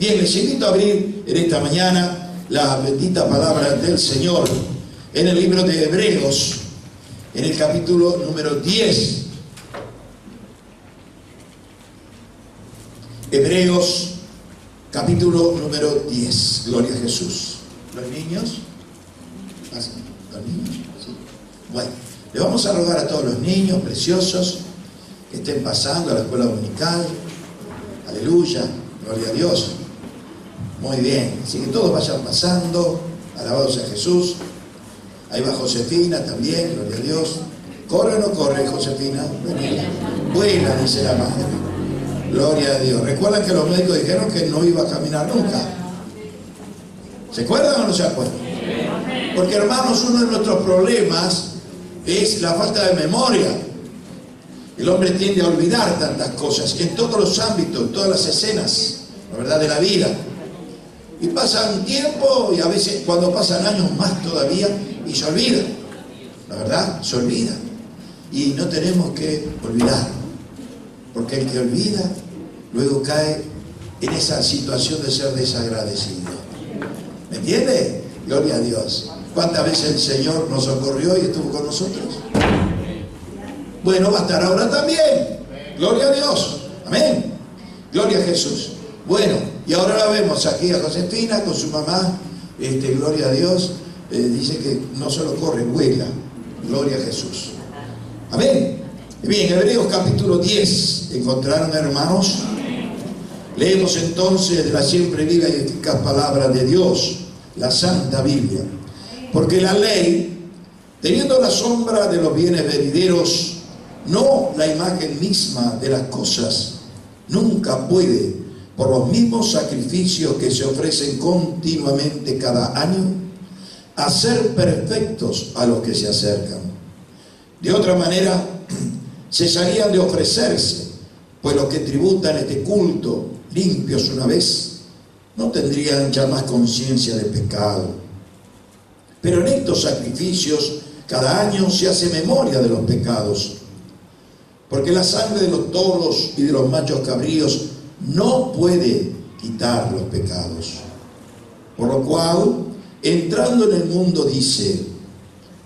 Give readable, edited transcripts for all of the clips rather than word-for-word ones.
Bien, les invito a abrir en esta mañana la bendita palabra del Señor en el libro de Hebreos, en el capítulo número 10. Hebreos, capítulo número 10. Gloria a Jesús. ¿Los niños? ¿Los niños? Sí. Bueno, le vamos a rogar a todos los niños preciosos que estén pasando a la escuela dominical. Aleluya, gloria a Dios. Muy bien, así que todos vayan pasando, alabados a Jesús. Ahí va Josefina también, gloria a Dios. ¿Corre o no corre, Josefina? Vuela, dice la madre. Gloria a Dios. ¿Recuerdan que los médicos dijeron que no iba a caminar nunca? ¿Se acuerdan o no se acuerdan? Porque, hermanos, uno de nuestros problemas es la falta de memoria. El hombre tiende a olvidar tantas cosas en todos los ámbitos, todas las escenas, la verdad, de la vida. Y pasa un tiempo y a veces cuando pasan años más todavía y se olvida. La verdad, se olvida. Y no tenemos que olvidar. Porque el que olvida luego cae en esa situación de ser desagradecido. ¿Me entiende? Gloria a Dios. ¿Cuántas veces el Señor nos socorrió y estuvo con nosotros? Bueno, va a estar ahora también. Gloria a Dios. Amén. Gloria a Jesús. Bueno, y ahora la vemos aquí a Josefina con su mamá. Gloria a Dios. Dice que no solo corre, vuela. Gloria a Jesús. Amén. Bien, Hebreos capítulo 10. ¿Encontraron, hermanos? Leemos entonces de la siempre viva y eficaz palabra de Dios, la Santa Biblia. Porque la ley, teniendo la sombra de los bienes venideros, no la imagen misma de las cosas, nunca puede, por los mismos sacrificios que se ofrecen continuamente cada año, hacer perfectos a los que se acercan. De otra manera, cesarían de ofrecerse, pues los que tributan este culto, limpios una vez, no tendrían ya más conciencia de pecado. Pero en estos sacrificios, cada año se hace memoria de los pecados, porque la sangre de los toros y de los machos cabríos no puede quitar los pecados. Por lo cual, entrando en el mundo dice: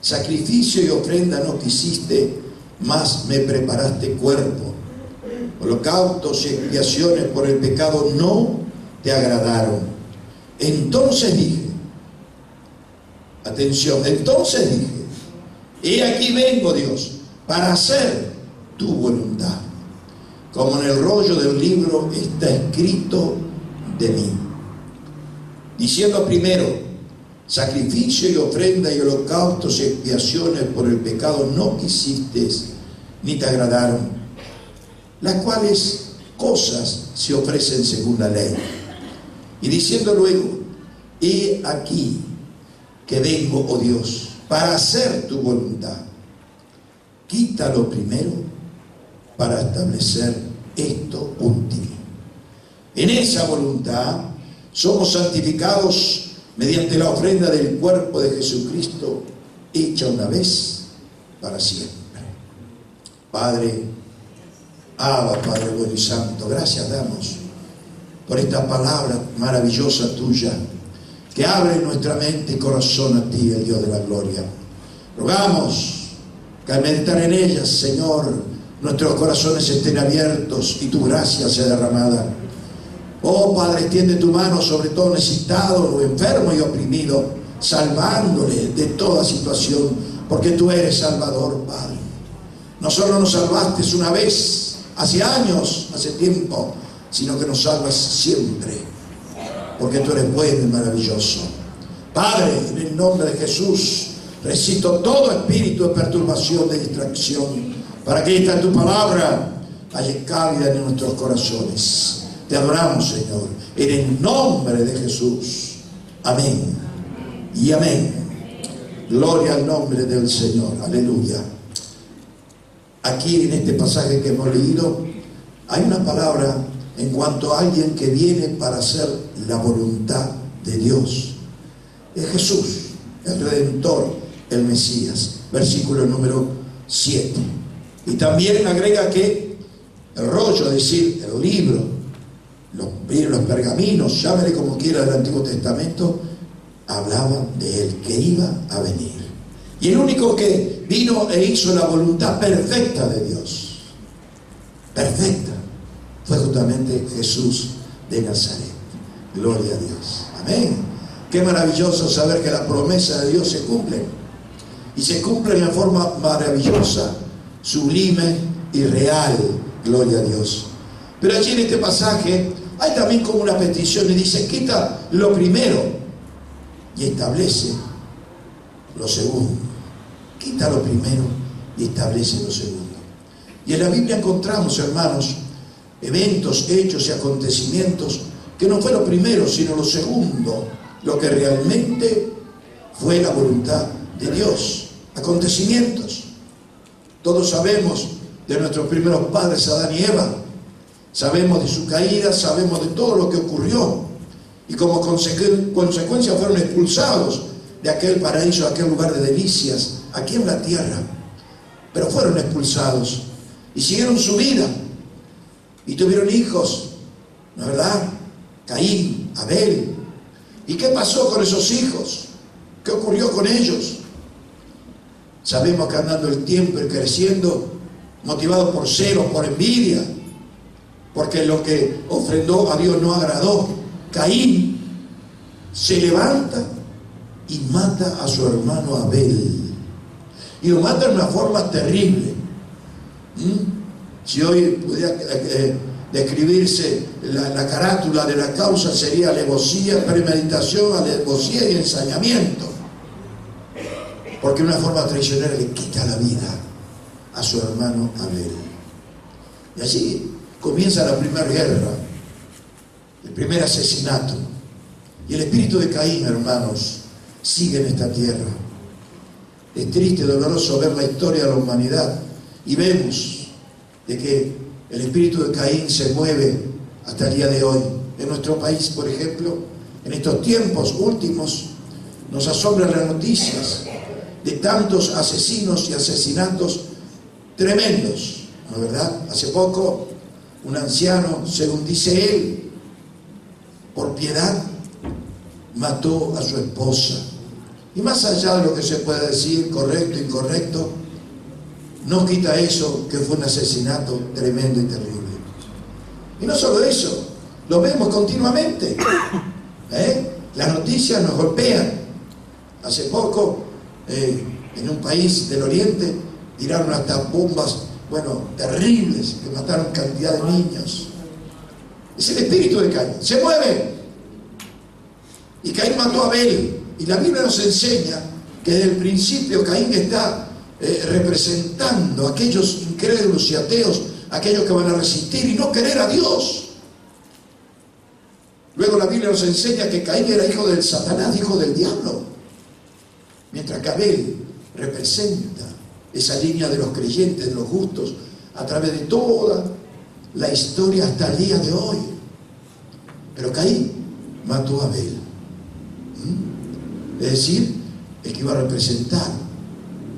sacrificio y ofrenda no quisiste, mas me preparaste cuerpo. Holocaustos y expiaciones por el pecado no te agradaron. Entonces dije, atención, entonces dije: he aquí vengo, Dios, para hacer tu voluntad. Como en el rollo del libro está escrito de mí. Diciendo primero: sacrificio y ofrenda y holocaustos y expiaciones por el pecado no quisiste, ni te agradaron, las cuales cosas se ofrecen según la ley. Y diciendo luego: he aquí que vengo, oh Dios, para hacer tu voluntad. Quítalo primero para establecer esto último. En esa voluntad somos santificados mediante la ofrenda del cuerpo de Jesucristo, hecha una vez para siempre. Padre, Abba, Padre bueno y santo, gracias damos por esta palabra maravillosa tuya, que abre nuestra mente y corazón a ti, el Dios de la gloria. Rogamos que al meditar en ellas, Señor, nuestros corazones estén abiertos y tu gracia sea derramada. Oh Padre, extiende tu mano sobre todo necesitado, enfermo y oprimido, salvándole de toda situación, porque tú eres Salvador, Padre. No solo nos salvaste una vez, hace años, hace tiempo, sino que nos salvas siempre, porque tú eres bueno y maravilloso. Padre, en el nombre de Jesús, recito todo espíritu de perturbación, de distracción, para que esta tu palabra haya cabida en nuestros corazones. Te adoramos, Señor, en el nombre de Jesús. Amén y amén. Gloria al nombre del Señor. Aleluya. Aquí en este pasaje que hemos leído hay una palabra en cuanto a alguien que viene para hacer la voluntad de Dios. Es Jesús, el Redentor, el Mesías. Versículo número 7. Y también agrega que el rollo, es decir, el libro, los pergaminos, llámele como quiera, del Antiguo Testamento, hablaban de Él, que iba a venir. Y el único que vino e hizo la voluntad perfecta de Dios, perfecta, fue justamente Jesús de Nazaret. Gloria a Dios. Amén. Qué maravilloso saber que las promesas de Dios se cumplen. Y se cumplen en forma maravillosa, sublime y real. Gloria a Dios. Pero allí en este pasaje hay también como una petición y dice: quita lo primero y establece lo segundo. Quita lo primero y establece lo segundo. Y en la Biblia encontramos, hermanos, eventos, hechos y acontecimientos que no fue lo primero, sino lo segundo, lo que realmente fue la voluntad de Dios. Acontecimientos. Todos sabemos de nuestros primeros padres, Adán y Eva. Sabemos de su caída, sabemos de todo lo que ocurrió. Y como consecuencia fueron expulsados de aquel paraíso, de aquel lugar de delicias, aquí en la tierra. Pero fueron expulsados y siguieron su vida. Y tuvieron hijos, ¿no es verdad? Caín, Abel. ¿Y qué pasó con esos hijos? ¿Qué ocurrió con ellos? Sabemos que andando el tiempo y creciendo, motivados por celos, por envidia, porque lo que ofrendó a Dios no agradó, Caín se levanta y mata a su hermano Abel. Y lo mata de una forma terrible. Si hoy pudiera describirse la carátula de la causa, sería alevosía, premeditación, alevosía y ensañamiento. Porque una forma traicionera le quita la vida a su hermano Abel. Y allí comienza la primera guerra, el primer asesinato. Y el espíritu de Caín, hermanos, sigue en esta tierra. Es triste, doloroso ver la historia de la humanidad y vemos de que el espíritu de Caín se mueve hasta el día de hoy. En nuestro país, por ejemplo, en estos tiempos últimos, nos asombran las noticias de tantos asesinos y asesinatos tremendos, ¿no es verdad? Hace poco, un anciano, según dice él, por piedad, mató a su esposa. Y más allá de lo que se pueda decir, correcto, incorrecto, no quita eso que fue un asesinato tremendo y terrible. Y no solo eso, lo vemos continuamente. Las noticias nos golpean. Hace poco, en un país del Oriente, tiraron hasta bombas, terribles, que mataron cantidad de niños. Es el espíritu de Caín, se mueve. Y Caín mató a Abel. Y la Biblia nos enseña que desde el principio Caín está representando a aquellos incrédulos y ateos, aquellos que van a resistir y no querer a Dios. Luego la Biblia nos enseña que Caín era hijo del Satanás, hijo del diablo, mientras que Abel representa esa línea de los creyentes, de los justos, a través de toda la historia hasta el día de hoy. Pero Caín mató a Abel. Es decir, el que iba a representar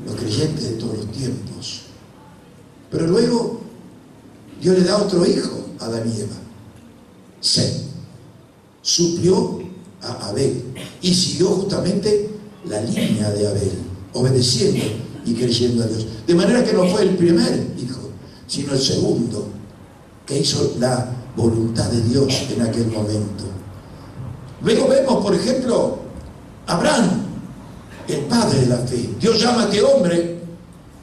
los creyentes de todos los tiempos. Pero luego Dios le da otro hijo a Adán y Eva, Set. Suplió a Abel y siguió justamente la línea de Abel, obedeciendo y creyendo a Dios. De manera que no fue el primer hijo, sino el segundo, que hizo la voluntad de Dios en aquel momento. Luego vemos, por ejemplo, Abraham, el padre de la fe. Dios llama a este hombre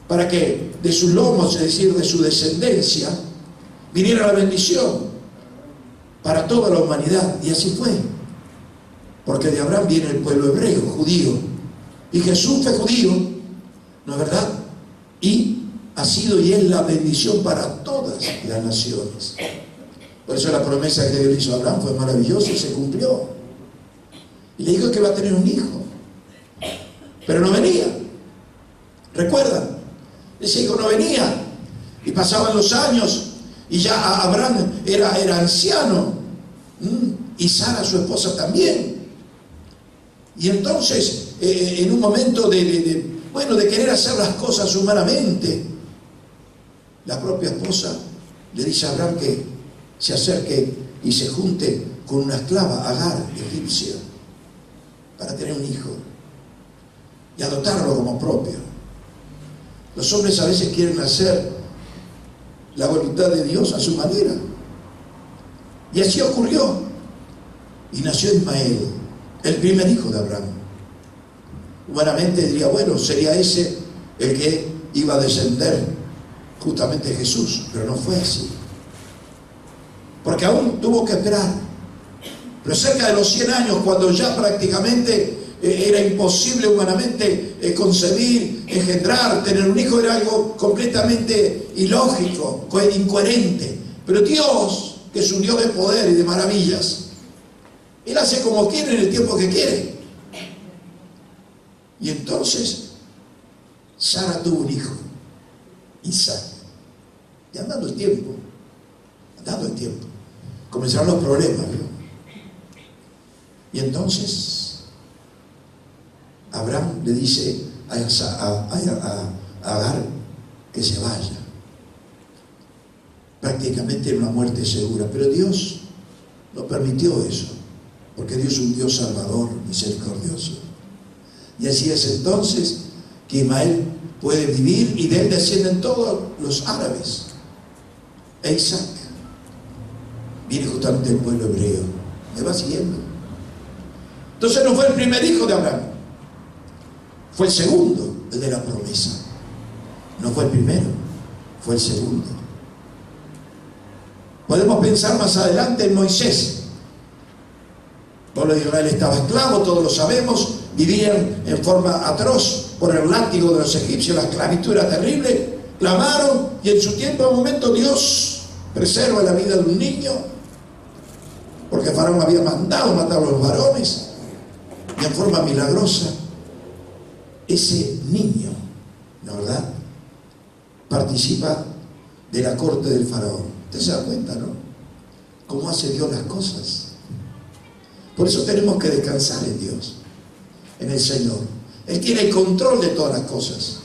para que de sus lomos, es decir, de su descendencia, viniera la bendición para toda la humanidad. Y así fue. Porque de Abraham viene el pueblo hebreo, judío. Y Jesús fue judío, ¿no es verdad? Y ha sido y es la bendición para todas las naciones. Por eso la promesa que Dios hizo a Abraham fue maravillosa y se cumplió. Y le dijo que va a tener un hijo. Pero no venía. ¿Recuerdan? Ese hijo no venía. Y pasaban los años y ya Abraham era anciano. Y Sara, su esposa, también. Y entonces, en un momento de querer hacer las cosas humanamente, la propia esposa le dice a Abraham que se acerque y se junte con una esclava, Agar, egipcia, para tener un hijo y adoptarlo como propio. Los hombres a veces quieren hacer la voluntad de Dios a su manera. Y así ocurrió. Y nació Ismael, el primer hijo de Abraham. Humanamente diría, bueno, sería ese el que iba a descender justamente Jesús, pero no fue así. Porque aún tuvo que esperar. Pero cerca de los 100 años, cuando ya prácticamente era imposible humanamente concebir, engendrar, tener un hijo, era algo completamente ilógico, incoherente. Pero Dios, que es un Dios de poder y de maravillas, Él hace como quiere en el tiempo que quiere. Y entonces Sara tuvo un hijo, Isaac. Y andando el tiempo, comenzaron los problemas, ¿no? Y entonces Abraham le dice a Agar que se vaya. Prácticamente era una muerte segura, pero Dios no permitió eso, porque Dios es un Dios salvador, misericordioso. Y así es entonces que Ismael puede vivir, y de él descienden todos los árabes. E Isaac viene justamente del pueblo hebreo. ¿Me va siguiendo? Entonces no fue el primer hijo de Abraham, fue el segundo, el de la promesa. No fue el primero, fue el segundo. Podemos pensar más adelante en Moisés. El pueblo de Israel estaba esclavo, todos lo sabemos, vivían en forma atroz por el látigo de los egipcios, la esclavitud era terrible, clamaron, y en su tiempo, en un momento, Dios preserva la vida de un niño, porque Faraón había mandado matar a los varones, y en forma milagrosa, ese niño, ¿no verdad?, participa de la corte del Faraón. Usted se da cuenta, ¿no?, cómo hace Dios las cosas. Por eso tenemos que descansar en Dios, en el Señor. Él tiene el control de todas las cosas.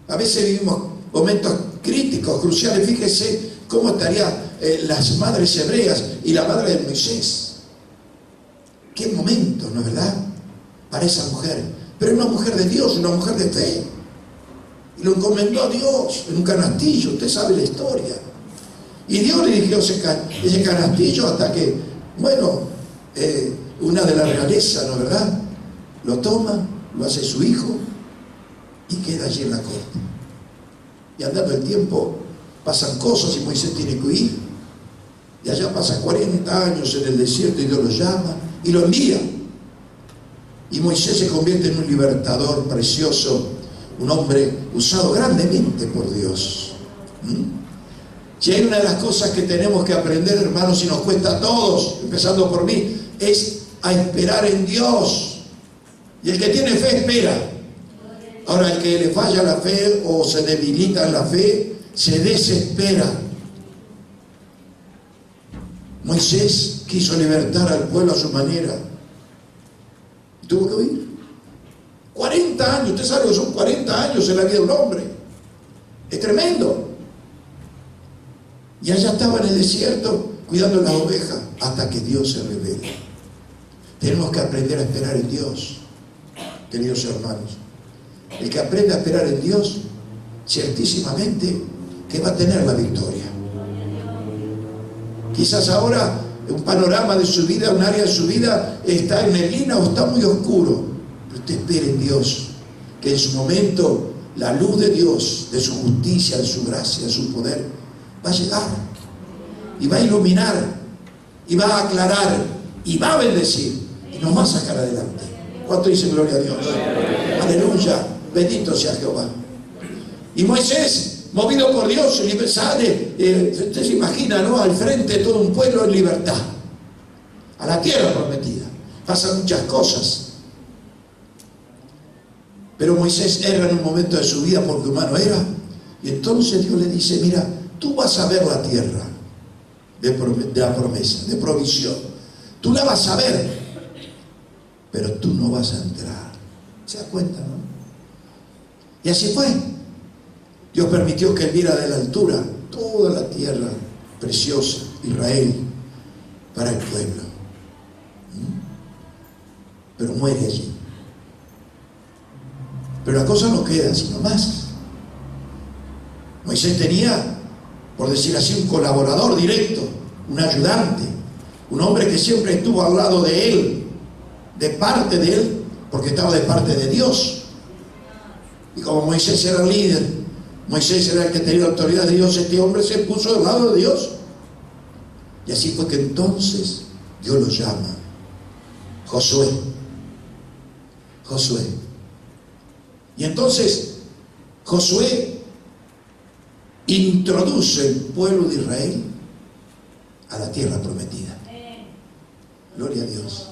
A veces vivimos momentos críticos, cruciales. Fíjese cómo estarían las madres hebreas y la madre de Moisés. Qué momento, ¿no es verdad?, para esa mujer. Pero una mujer de Dios, una mujer de fe. Y lo encomendó a Dios en un canastillo. Usted sabe la historia. Y Dios le dirigió ese canastillo hasta que, bueno, una de la realeza, ¿no es verdad?, lo toma, lo hace su hijo y queda allí en la corte. Y andando el tiempo, pasan cosas y Moisés tiene que huir. Y allá pasan 40 años en el desierto y Dios lo llama y lo envía. Y Moisés se convierte en un libertador precioso, un hombre usado grandemente por Dios. Si hay una de las cosas que tenemos que aprender, hermanos, y nos cuesta a todos, empezando por mí, es a esperar en Dios. Y el que tiene fe espera. Ahora, el que le falla la fe o se debilita en la fe, se desespera. Moisés quiso libertar al pueblo a su manera. Tuvo que huir. 40 años, usted sabe que son 40 años en la vida de un hombre. Es tremendo. Y allá estaba en el desierto cuidando las ovejas hasta que Dios se revela. Tenemos que aprender a esperar en Dios, queridos hermanos. El que aprende a esperar en Dios, ciertísimamente que va a tener la victoria. Quizás ahora un panorama de su vida, un área de su vida está en neblina o está muy oscuro, pero usted espere en Dios, que en su momento la luz de Dios, de su justicia, de su gracia, de su poder, va a llegar y va a iluminar y va a aclarar y va a bendecir y nos va a sacar adelante. ¿Cuánto dice gloria a Dios? Aleluya, bendito sea Jehová. Y Moisés, movido por Dios, sale, usted se imagina, ¿no?, al frente de todo un pueblo en libertad, a la tierra prometida. Pasan muchas cosas, pero Moisés erra en un momento de su vida porque humano era, y entonces Dios le dice: mira, tú vas a ver la tierra de la promesa, de provisión, tú la vas a ver, pero tú no vas a entrar. ¿Se da cuenta, no? Y así fue. Dios permitió que él viera de la altura toda la tierra preciosa, Israel para el pueblo. Pero muere allí. Pero la cosa no queda sino más. Moisés tenía, por decir así, un colaborador directo, un ayudante, un hombre que siempre estuvo al lado de él, de parte de él, porque estaba de parte de Dios. Y como Moisés era el líder, Moisés era el que tenía la autoridad de Dios, este hombre se puso del lado de Dios. Y así fue que entonces Dios lo llama Josué. Josué. Y entonces Josué introduce el pueblo de Israel a la tierra prometida. Gloria a Dios.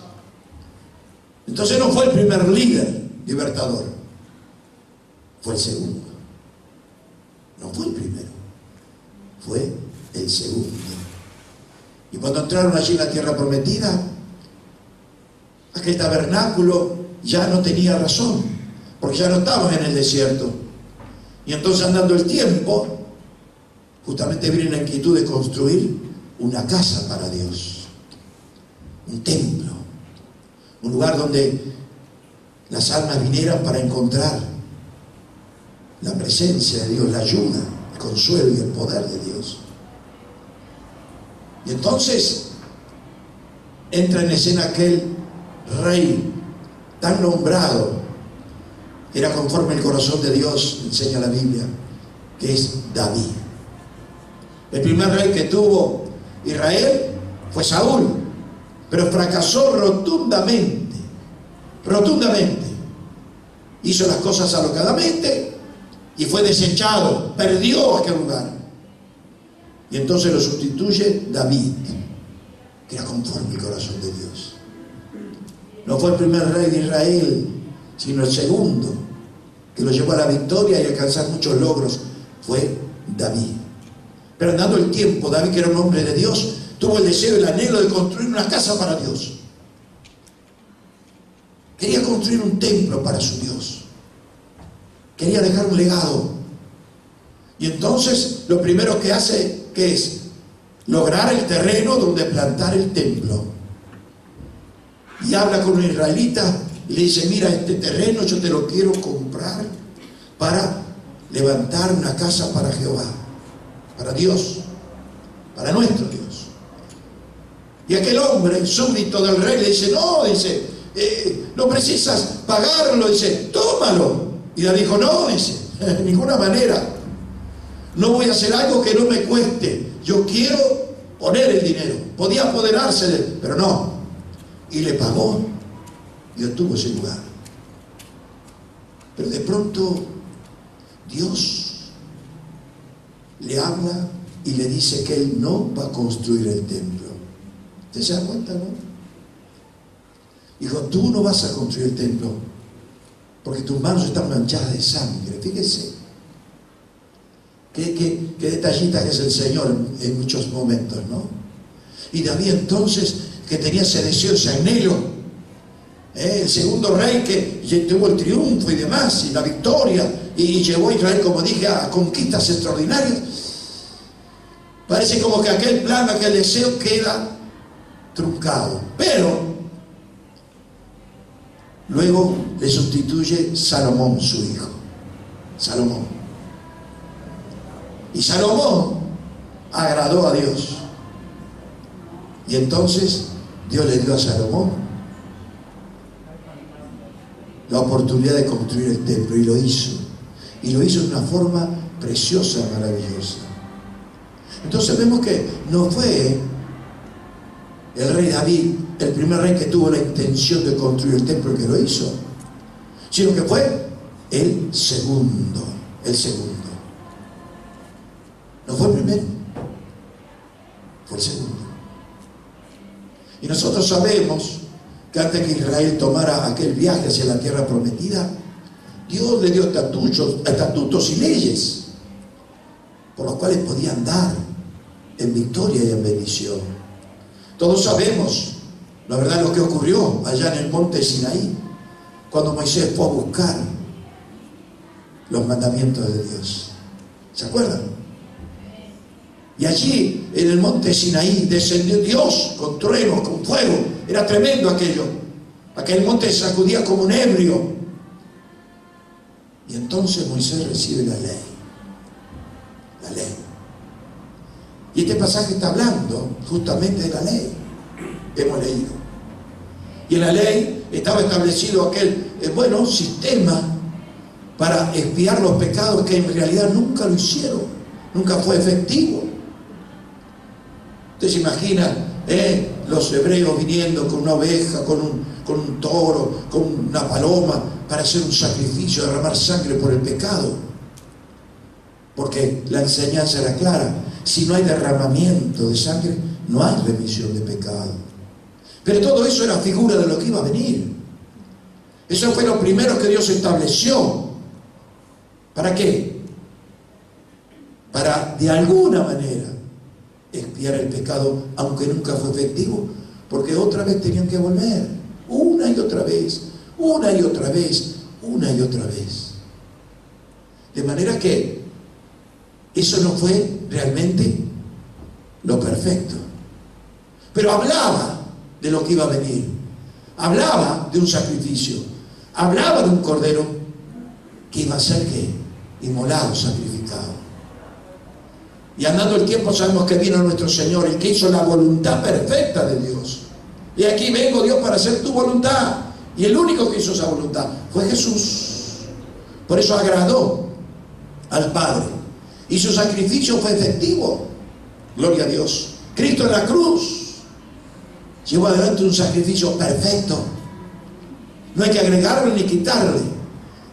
Entonces no fue el primer líder libertador, fue el segundo. No fue el primero, fue el segundo. Y cuando entraron allí en la tierra prometida, aquel tabernáculo ya no tenía razón, porque ya no estaban en el desierto. Y entonces, andando el tiempo, justamente viene la inquietud de construir una casa para Dios, un templo, un lugar donde las almas vinieran para encontrar la presencia de Dios, la ayuda, el consuelo y el poder de Dios. Y entonces entra en escena aquel rey tan nombrado, que era conforme el corazón de Dios, enseña la Biblia, que es David. El primer rey que tuvo Israel fue Saúl, pero fracasó rotundamente. Hizo las cosas alocadamente y fue desechado, perdió aquel lugar. Y entonces lo sustituye David, que era conforme el corazón de Dios. No fue el primer rey de Israel, sino el segundo, que lo llevó a la victoria y a alcanzar muchos logros, fue David. Pero andando el tiempo, David, que era un hombre de Dios, tuvo el deseo y el anhelo de construir una casa para Dios. Quería construir un templo para su Dios. Quería dejar un legado. Y entonces lo primero que hace, ¿qué es? Lograr el terreno donde plantar el templo. Y habla con un israelita y le dice: mira, este terreno yo te lo quiero comprar para levantar una casa para Jehová, para Dios, para nuestro Dios. Y aquel hombre, súbdito del rey, le dice: no, dice, no precisas pagarlo, dice, tómalo. Y David dijo: no, dice, de ninguna manera, no voy a hacer algo que no me cueste, yo quiero poner el dinero. Podía apoderarse de él, pero no. Y le pagó y obtuvo ese lugar. Pero de pronto Dios le habla y le dice que él no va a construir el templo. ¿Usted se da cuenta, no? Dijo: tú no vas a construir el templo porque tus manos están manchadas de sangre. Fíjese qué detallista que es el Señor en muchos momentos, ¿no? Y David entonces, que tenía ese deseo, ese anhelo, el segundo rey que tuvo el triunfo y demás, y la victoria, y llevó a Israel, como dije, a conquistas extraordinarias. Parece como que aquel plan, aquel deseo queda truncado. Pero luego le sustituye Salomón, su hijo. Salomón. Y Salomón agradó a Dios. Y entonces Dios le dio a Salomón la oportunidad de construir el templo, y lo hizo. Y lo hizo de una forma preciosa, maravillosa. Entonces vemos que no fue el rey David el primer rey que tuvo la intención de construir el templo, que lo hizo, sino que fue el segundo. No fue el primero, fue el segundo. Y nosotros sabemos que antes que Israel tomara aquel viaje hacia la tierra prometida, Dios le dio estatutos y leyes por los cuales podían andar en victoria y en bendición. Todos sabemos, la verdad, lo que ocurrió allá en el monte Sinaí, cuando Moisés fue a buscar los mandamientos de Dios. ¿Se acuerdan? Y allí en el monte Sinaí descendió Dios con truenos, con fuego. Era tremendo aquello. Aquel monte se sacudía como un ebrio. Y entonces Moisés recibe la ley. La ley. Y este pasaje está hablando justamente de la ley. Hemos leído. Y en la ley estaba establecido aquel, sistema para expiar los pecados que en realidad nunca lo hicieron. Nunca fue efectivo. Usted se imagina los hebreos viniendo con una oveja, con un toro, con una paloma, para hacer un sacrificio, derramar sangre por el pecado. Porque la enseñanza era clara: si no hay derramamiento de sangre, no hay remisión de pecado. Pero todo eso era figura de lo que iba a venir. Eso fue lo primero que Dios estableció. ¿Para qué? Para, de alguna manera, expiar el pecado, aunque nunca fue efectivo, porque otra vez tenían que volver, una y otra vez, una y otra vez, una y otra vez. De manera que eso no fue realmente lo perfecto. Pero hablaba de lo que iba a venir, hablaba de un sacrificio, hablaba de un cordero que iba a ser ¿qué? Inmolado, sacrificado. Y andando el tiempo sabemos que vino nuestro Señor, el que hizo la voluntad perfecta de Dios. Y aquí vengo, Dios, para hacer tu voluntad. Y el único que hizo esa voluntad fue Jesús. Por eso agradó al Padre. Y su sacrificio fue efectivo. Gloria a Dios. Cristo en la cruz llevó adelante un sacrificio perfecto. No hay que agregarle ni quitarle.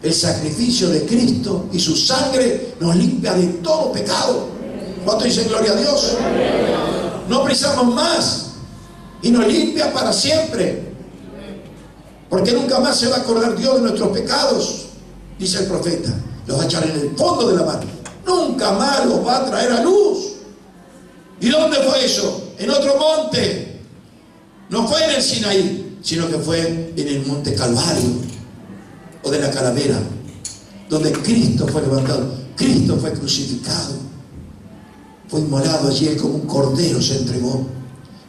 El sacrificio de Cristo y su sangre nos limpia de todo pecado. ¿Cuánto dicen gloria a Dios? No precisamos más. Y nos limpia para siempre. Porque nunca más se va a acordar Dios de nuestros pecados. Dice el profeta. Los va a echar en el fondo de la mar. Nunca más los va a traer a luz. ¿Y dónde fue eso? En otro monte. No fue en el Sinaí, sino que fue en el monte Calvario. O de la calavera. Donde Cristo fue levantado. Cristo fue crucificado. Fue inmolado allí, como un cordero se entregó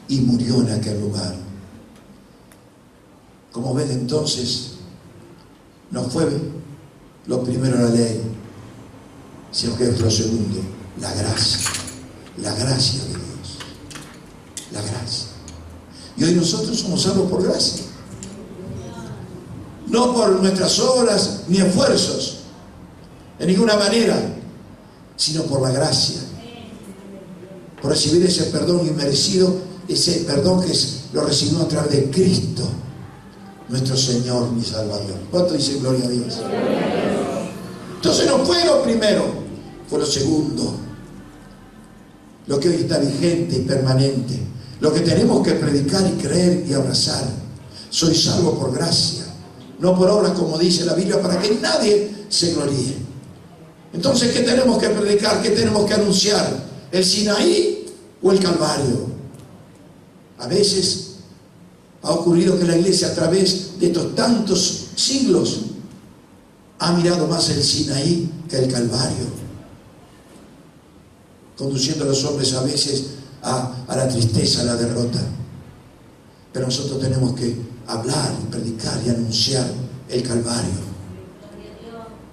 y murió en aquel lugar. Como ven entonces, no fue lo primero la ley, sino que es lo segundo, la gracia de Dios. La gracia. Y hoy nosotros somos salvos por gracia. No por nuestras obras ni esfuerzos, de ninguna manera, sino por la gracia. Por recibir ese perdón inmerecido, ese perdón que lo recibió a través de Cristo, nuestro Señor y Salvador. ¿Cuánto dice gloria a Dios? Entonces no fue lo primero, fue lo segundo. Lo que hoy está vigente y permanente. Lo que tenemos que predicar y creer y abrazar. Soy salvo por gracia, no por obras, como dice la Biblia, para que nadie se gloríe. Entonces, ¿qué tenemos que predicar? ¿Qué tenemos que anunciar? ¿El Sinaí o el Calvario? A veces ha ocurrido que la iglesia, a través de estos tantos siglos, ha mirado más el Sinaí que el Calvario, conduciendo a los hombres a veces a la tristeza, a la derrota. Pero nosotros tenemos que hablar, predicar y anunciar el Calvario.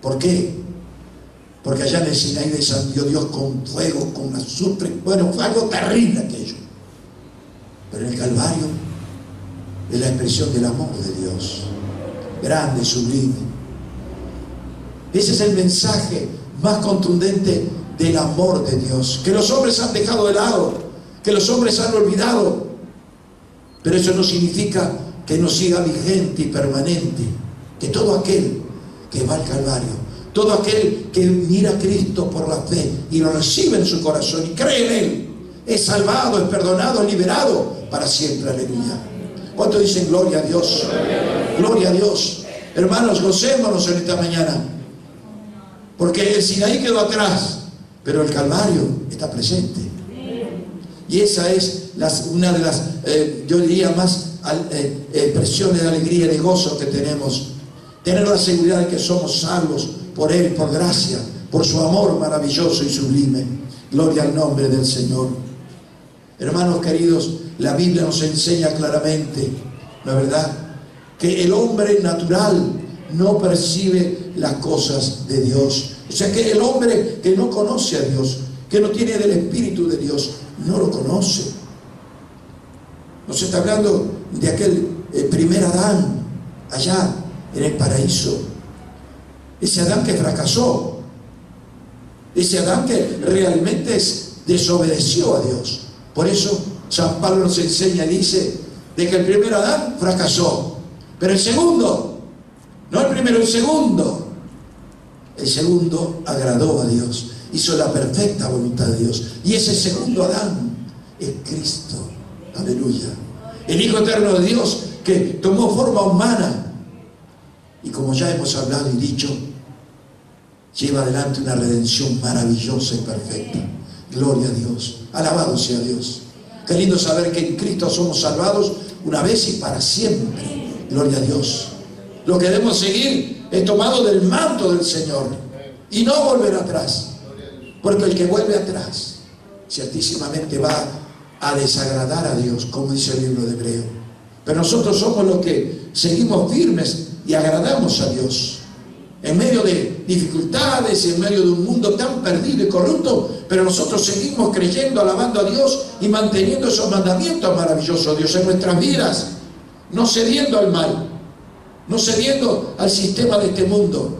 ¿Por qué? Porque allá en el Sinaí descendió Dios con fuego, con azufre. Bueno, fue algo terrible aquello. Pero en el Calvario es la expresión del amor de Dios. Grande, sublime. Ese es el mensaje más contundente del amor de Dios. Que los hombres han dejado de lado, que los hombres han olvidado. Pero eso no significa que no siga vigente y permanente. Que todo aquel que va al Calvario, todo aquel que mira a Cristo por la fe y lo recibe en su corazón y cree en Él, es salvado, es perdonado, es liberado para siempre. Aleluya. ¿Cuántos dicen gloria a Dios? Gloria a Dios. Hermanos, gocémonos en esta mañana. Porque el Sinaí quedó atrás, pero el Calvario está presente. Y esa es una de las, yo diría, más expresiones de alegría y de gozo que tenemos. Tener la seguridad de que somos salvos por Él, por gracia, por su amor maravilloso y sublime. Gloria al nombre del Señor. Hermanos queridos, la Biblia nos enseña claramente, ¿no es verdad?, que el hombre natural no percibe las cosas de Dios. O sea que el hombre que no conoce a Dios, que no tiene del Espíritu de Dios, no lo conoce. Nos está hablando de aquel primer Adán, allá en el paraíso. Ese Adán que fracasó. Ese Adán que realmente desobedeció a Dios. Por eso San Pablo nos enseña y dice de que el primer Adán fracasó. Pero el segundo, no el primero, el segundo agradó a Dios. Hizo la perfecta voluntad de Dios. Y ese segundo Adán es Cristo. Aleluya. El Hijo eterno de Dios que tomó forma humana. Y como ya hemos hablado y dicho, lleva adelante una redención maravillosa y perfecta. Gloria a Dios. Alabado sea Dios. Qué lindo saber que en Cristo somos salvados una vez y para siempre. Gloria a Dios. Lo que debemos seguir es tomado del manto del Señor y no volver atrás. Porque el que vuelve atrás ciertísimamente va a desagradar a Dios, como dice el libro de Hebreo. Pero nosotros somos los que seguimos firmes y agradamos a Dios. En medio de dificultades, en medio de un mundo tan perdido y corrupto, pero nosotros seguimos creyendo, alabando a Dios y manteniendo esos mandamientos maravillosos de Dios en nuestras vidas, no cediendo al mal, no cediendo al sistema de este mundo,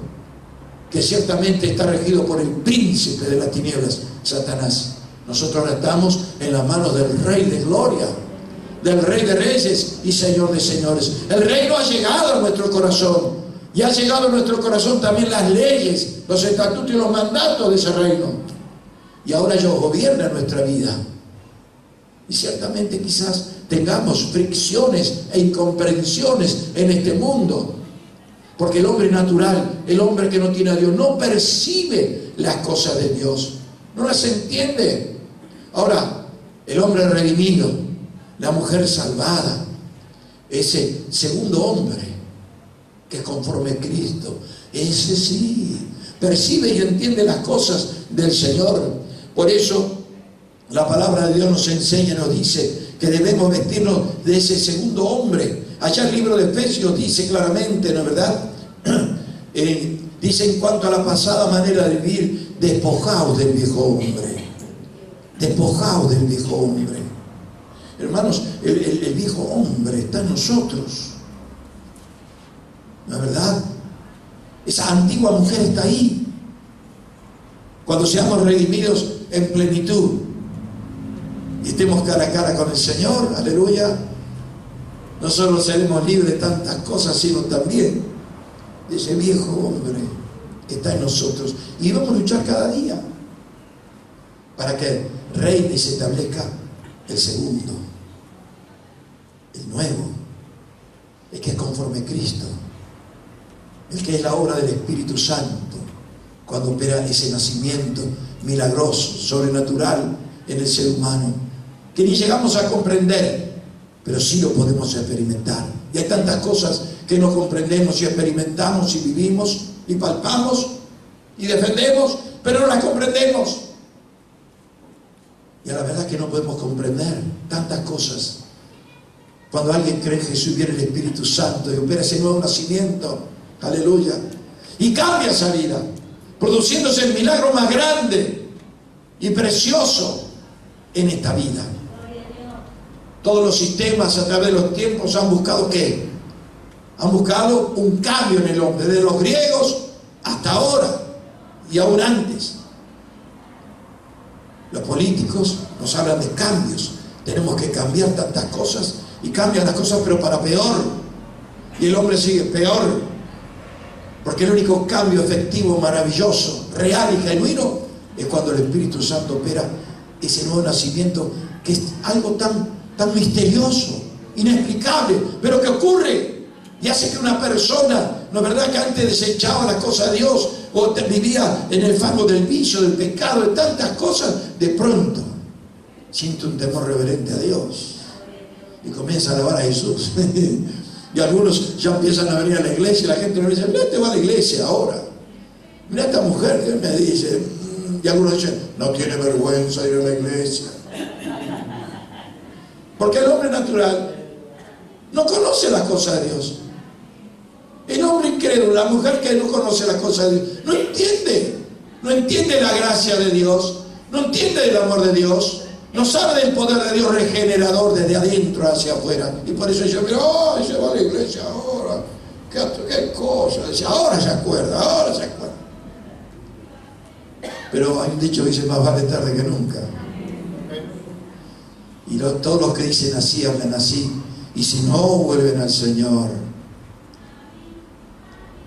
que ciertamente está regido por el príncipe de las tinieblas, Satanás. Nosotros ahora estamos en las manos del Rey de Gloria, del Rey de Reyes y Señor de Señores. El reino ha llegado a nuestro corazón. Y ha llegado a nuestro corazón también las leyes, los estatutos y los mandatos de ese reino. Y ahora ellos gobiernan nuestra vida. Y ciertamente quizás tengamos fricciones e incomprensiones en este mundo. Porque el hombre natural, el hombre que no tiene a Dios, no percibe las cosas de Dios. No las entiende. Ahora, el hombre redimido, la mujer salvada, ese segundo hombre, que conforme a Cristo, ese sí percibe y entiende las cosas del Señor. Por eso la palabra de Dios nos enseña, nos dice que debemos vestirnos de ese segundo hombre. Allá el libro de Efesios dice claramente, ¿no es verdad? Dice en cuanto a la pasada manera de vivir, despojaos del viejo hombre. Despojaos del viejo hombre. Hermanos, el viejo hombre está en nosotros. ¿No es verdad? Esa antigua mujer está ahí. Cuando seamos redimidos en plenitud y estemos cara a cara con el Señor, aleluya, no solo seremos libres de tantas cosas, sino también de ese viejo hombre que está en nosotros. Y vamos a luchar cada día para que reine y se establezca el segundo, el nuevo, el que es conforme a Cristo, el que es la obra del Espíritu Santo, cuando opera ese nacimiento milagroso, sobrenatural en el ser humano, que ni llegamos a comprender, pero sí lo podemos experimentar. Y hay tantas cosas que no comprendemos y experimentamos y vivimos y palpamos y defendemos, pero no las comprendemos. Y a la verdad que no podemos comprender tantas cosas. Cuando alguien cree en Jesús, viene el Espíritu Santo y opera ese nuevo nacimiento, aleluya, y cambia esa vida, produciéndose el milagro más grande y precioso en esta vida. Todos los sistemas a través de los tiempos han buscado ¿qué? Han buscado un cambio en el hombre, desde los griegos hasta ahora y aún antes. Los políticos nos hablan de cambios. Tenemos que cambiar tantas cosas y cambian las cosas pero para peor. Y el hombre sigue peor. Porque el único cambio efectivo, maravilloso, real y genuino es cuando el Espíritu Santo opera ese nuevo nacimiento, que es algo tan misterioso, inexplicable, pero que ocurre y hace que una persona, ¿no es verdad?, que antes desechaba las cosas de Dios o vivía en el fango del vicio, del pecado, de tantas cosas, de pronto siente un temor reverente a Dios y comienza a alabar a Jesús. Y algunos ya empiezan a venir a la iglesia y la gente me dice: mira, te va a la iglesia ahora, mira esta mujer que me dice, Y algunos dicen, no tiene vergüenza de ir a la iglesia. Porque el hombre natural no conoce las cosas de Dios. El hombre incrédulo, la mujer que no conoce las cosas de Dios, no entiende la gracia de Dios, no entiende el amor de Dios, no sabe del poder de Dios regenerador desde adentro hacia afuera. Y por eso yo creo, oh, se va a la iglesia ahora, qué cosa, dice, ahora se acuerda. Pero hay un dicho que dice, más vale tarde que nunca. Y todos los que dicen así, hablan así, y si no vuelven al Señor,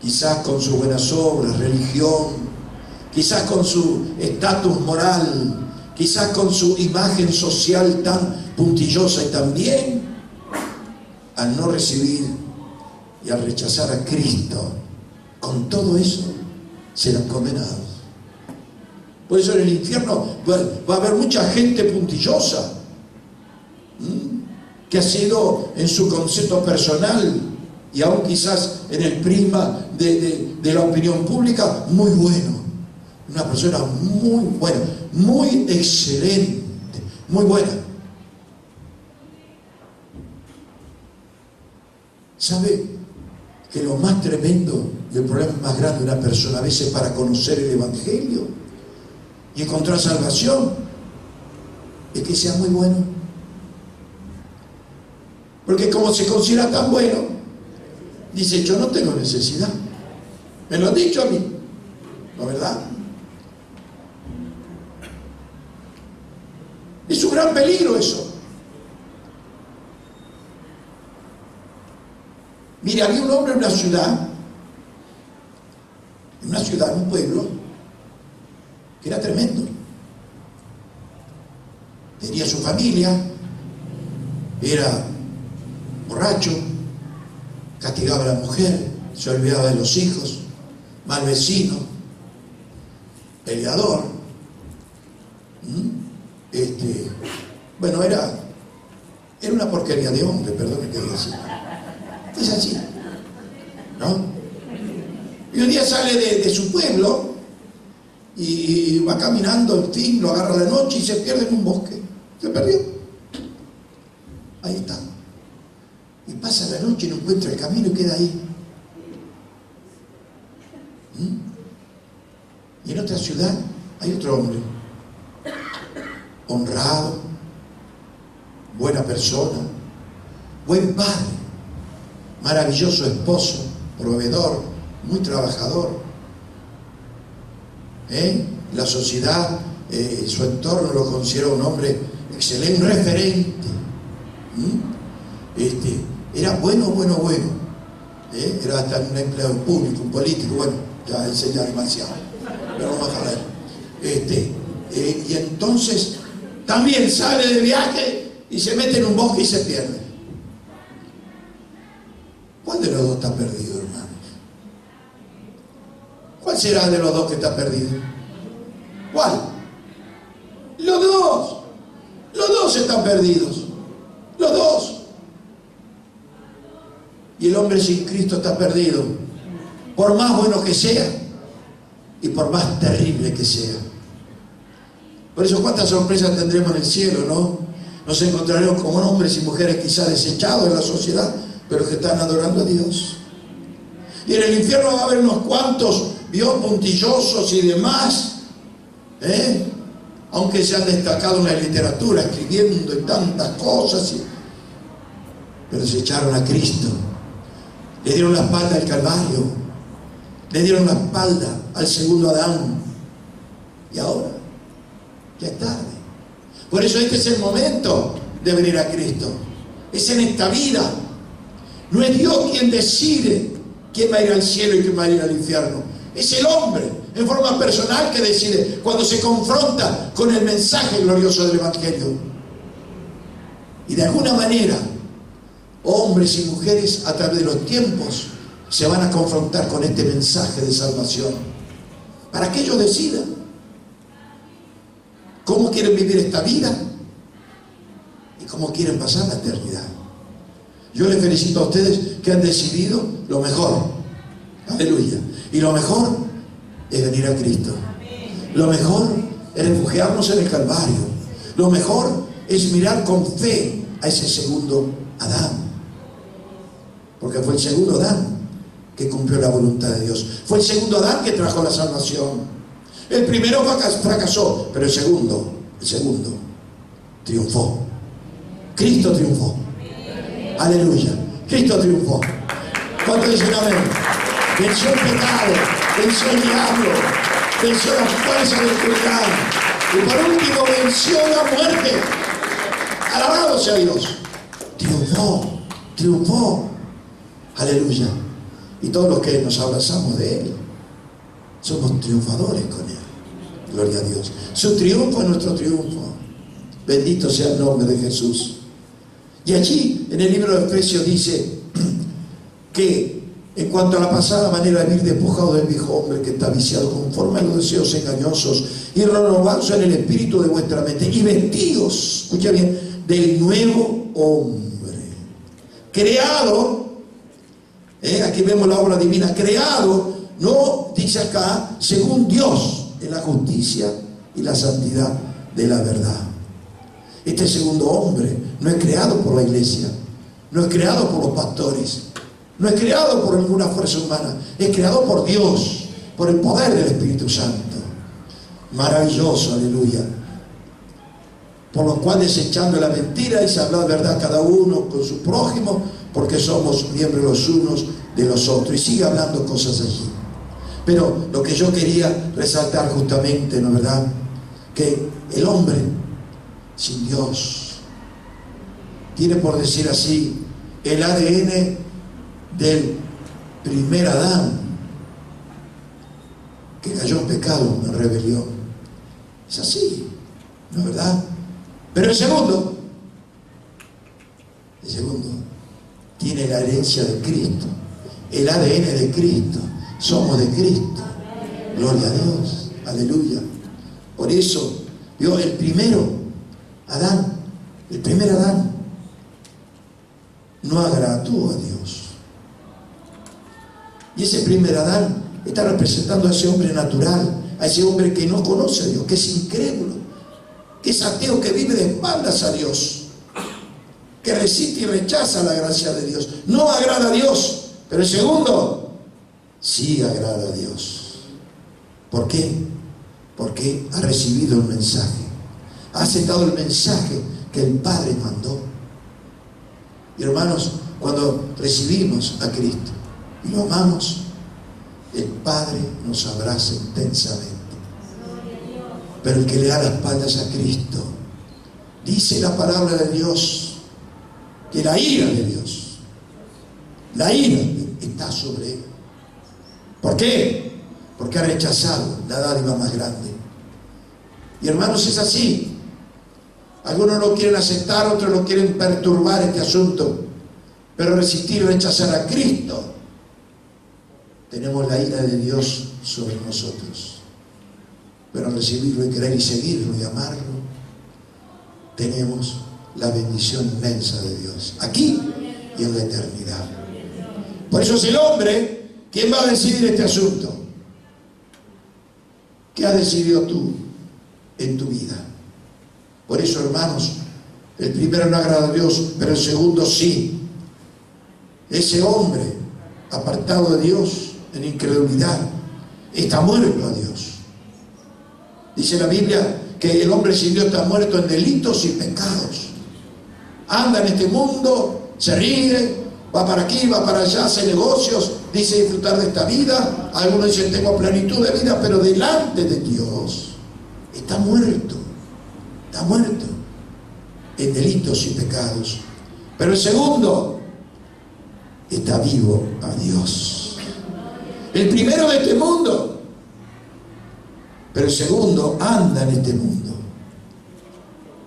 quizás con sus buenas obras, religión, quizás con su estatus moral, quizás con su imagen social tan puntillosa, y también al no recibir y al rechazar a Cristo, con todo eso serán condenados. Por eso en el infierno va a haber mucha gente puntillosa, que ha sido en su concepto personal y aún quizás en el prisma de la opinión pública muy bueno, una persona muy buena, muy excelente, muy buena. ¿Sabe que lo más tremendo y el problema más grande de una persona a veces para conocer el Evangelio y encontrar salvación es que sea muy bueno? Porque como se considera tan bueno, dice, yo no tengo necesidad. Me lo han dicho a mí, ¿no es verdad? Es un gran peligro eso. Mire, había un hombre en una ciudad, en un pueblo, que era tremendo. Tenía su familia, era borracho, castigaba a la mujer, se olvidaba de los hijos, mal vecino, peleador. Bueno, era una porquería de hombre, perdón que diga así. Es así, ¿no? Y un día sale de su pueblo y va caminando, en fin, lo agarra la noche y se pierde en un bosque. Se perdió. Ahí está. Y pasa la noche y no encuentra el camino y queda ahí. Y en otra ciudad hay otro hombre, honrado, buena persona, buen padre, maravilloso esposo, proveedor, muy trabajador. La sociedad, su entorno lo considera un hombre excelente, un referente. Era bueno. Era hasta un empleado público, un político, bueno, ya enseña demasiado, pero vamos a dejar. Y entonces también sale de viaje y se mete en un bosque y se pierde. ¿Cuál de los dos está perdido, hermanos? ¿Cuál será de los dos que está perdido? ¿Cuál? Los dos. Los dos están perdidos. Los dos. Y el hombre sin Cristo está perdido, por más bueno que sea y por más terrible que sea. Por eso cuántas sorpresas tendremos en el cielo, ¿no? Nos encontraremos con hombres y mujeres quizás desechados en la sociedad, pero que están adorando a Dios. Y en el infierno va a haber unos cuantos puntillosos y demás, aunque se han destacado en la literatura, escribiendo y tantas cosas, pero se echaron a Cristo. Le dieron la espalda al Calvario, le dieron la espalda al segundo Adán, y ahora ya es tarde. Por eso este es el momento de venir a Cristo. Es en esta vida. No es Dios quien decide quién va a ir al cielo y quién va a ir al infierno. Es el hombre en forma personal que decide cuando se confronta con el mensaje glorioso del Evangelio. Y de alguna manera, hombres y mujeres a través de los tiempos se van a confrontar con este mensaje de salvación, para que ellos decidan cómo quieren vivir esta vida y cómo quieren pasar la eternidad. Yo les felicito a ustedes que han decidido lo mejor. Aleluya. Y lo mejor es venir a Cristo. Lo mejor es refugiarnos en el Calvario. Lo mejor es mirar con fe a ese segundo Adán. Porque fue el segundo Adán que cumplió la voluntad de Dios. Fue el segundo Adán que trajo la salvación. El primero fracasó, pero el segundo triunfó. Cristo triunfó. Aleluya. Cristo triunfó. ¿Cuántos dicen amén? Venció el pecado, venció el diablo, venció las fuerzas de la oscuridad y por último venció la muerte. Alabado sea Dios. Triunfó. Aleluya. Y todos los que nos abrazamos de Él somos triunfadores con Él. Gloria a Dios. Su triunfo es nuestro triunfo. Bendito sea el nombre de Jesús. Y allí en el libro de Efesios dice que en cuanto a la pasada manera de vivir, despojado del viejo hombre que está viciado conforme a los deseos engañosos y renovados en el espíritu de vuestra mente y vestidos, escucha bien, del nuevo hombre creado, aquí vemos la obra divina, creado, no dice acá, según Dios, en la justicia y la santidad de la verdad. Este segundo hombre no es creado por la iglesia, no es creado por los pastores, no es creado por ninguna fuerza humana, es creado por Dios, por el poder del Espíritu Santo. Maravilloso, aleluya. Por lo cual, desechando la mentira, y se habla de verdad cada uno con su prójimo, porque somos miembros los unos de los otros. Y sigue hablando cosas allí. Pero lo que yo quería resaltar justamente, ¿no es verdad? Que el hombre sin Dios tiene, por decir así, el ADN del primer Adán, que cayó en pecado, en rebelión. Es así, ¿no es verdad? Pero el segundo tiene la herencia de Cristo, el ADN de Cristo. Somos de Cristo. Gloria a Dios. Aleluya. Por eso, vio, el primer Adán no agradó a Dios. Y ese primer Adán está representando a ese hombre natural, a ese hombre que no conoce a Dios, que es incrédulo, que es ateo, que vive de espaldas a Dios, que resiste y rechaza la gracia de Dios. No agrada a Dios. Pero el segundo sí agrada a Dios. ¿Por qué? Porque ha recibido el mensaje, ha aceptado el mensaje que el Padre mandó. Y hermanos, cuando recibimos a Cristo y lo amamos, el Padre nos abraza intensamente. Pero el que le da las espaldas a Cristo, dice la palabra de Dios, que la ira de Dios, la ira está sobre él. ¿Por qué? Porque ha rechazado la dádiva más grande. Y hermanos, es así. Algunos lo quieren aceptar, otros lo quieren perturbar este asunto. Pero resistir y rechazar a Cristo, tenemos la ira de Dios sobre nosotros. Pero recibirlo y querer y seguirlo y amarlo, tenemos la bendición inmensa de Dios, aquí y en la eternidad. Por eso es el hombre quien va a decidir este asunto. ¿Qué has decidido tú en tu vida? Por eso, hermanos, el primero no agrada a Dios, pero el segundo sí. Ese hombre apartado de Dios en incredulidad está muerto a Dios. Dice la Biblia que el hombre sin Dios está muerto en delitos y pecados. Anda en este mundo, se ríe, va para aquí, va para allá, hace negocios, dice disfrutar de esta vida. Algunos dicen tengo plenitud de vida, pero delante de Dios está muerto en delitos y pecados. Pero el segundo está vivo a Dios. El primero de este mundo, pero el segundo anda en este mundo,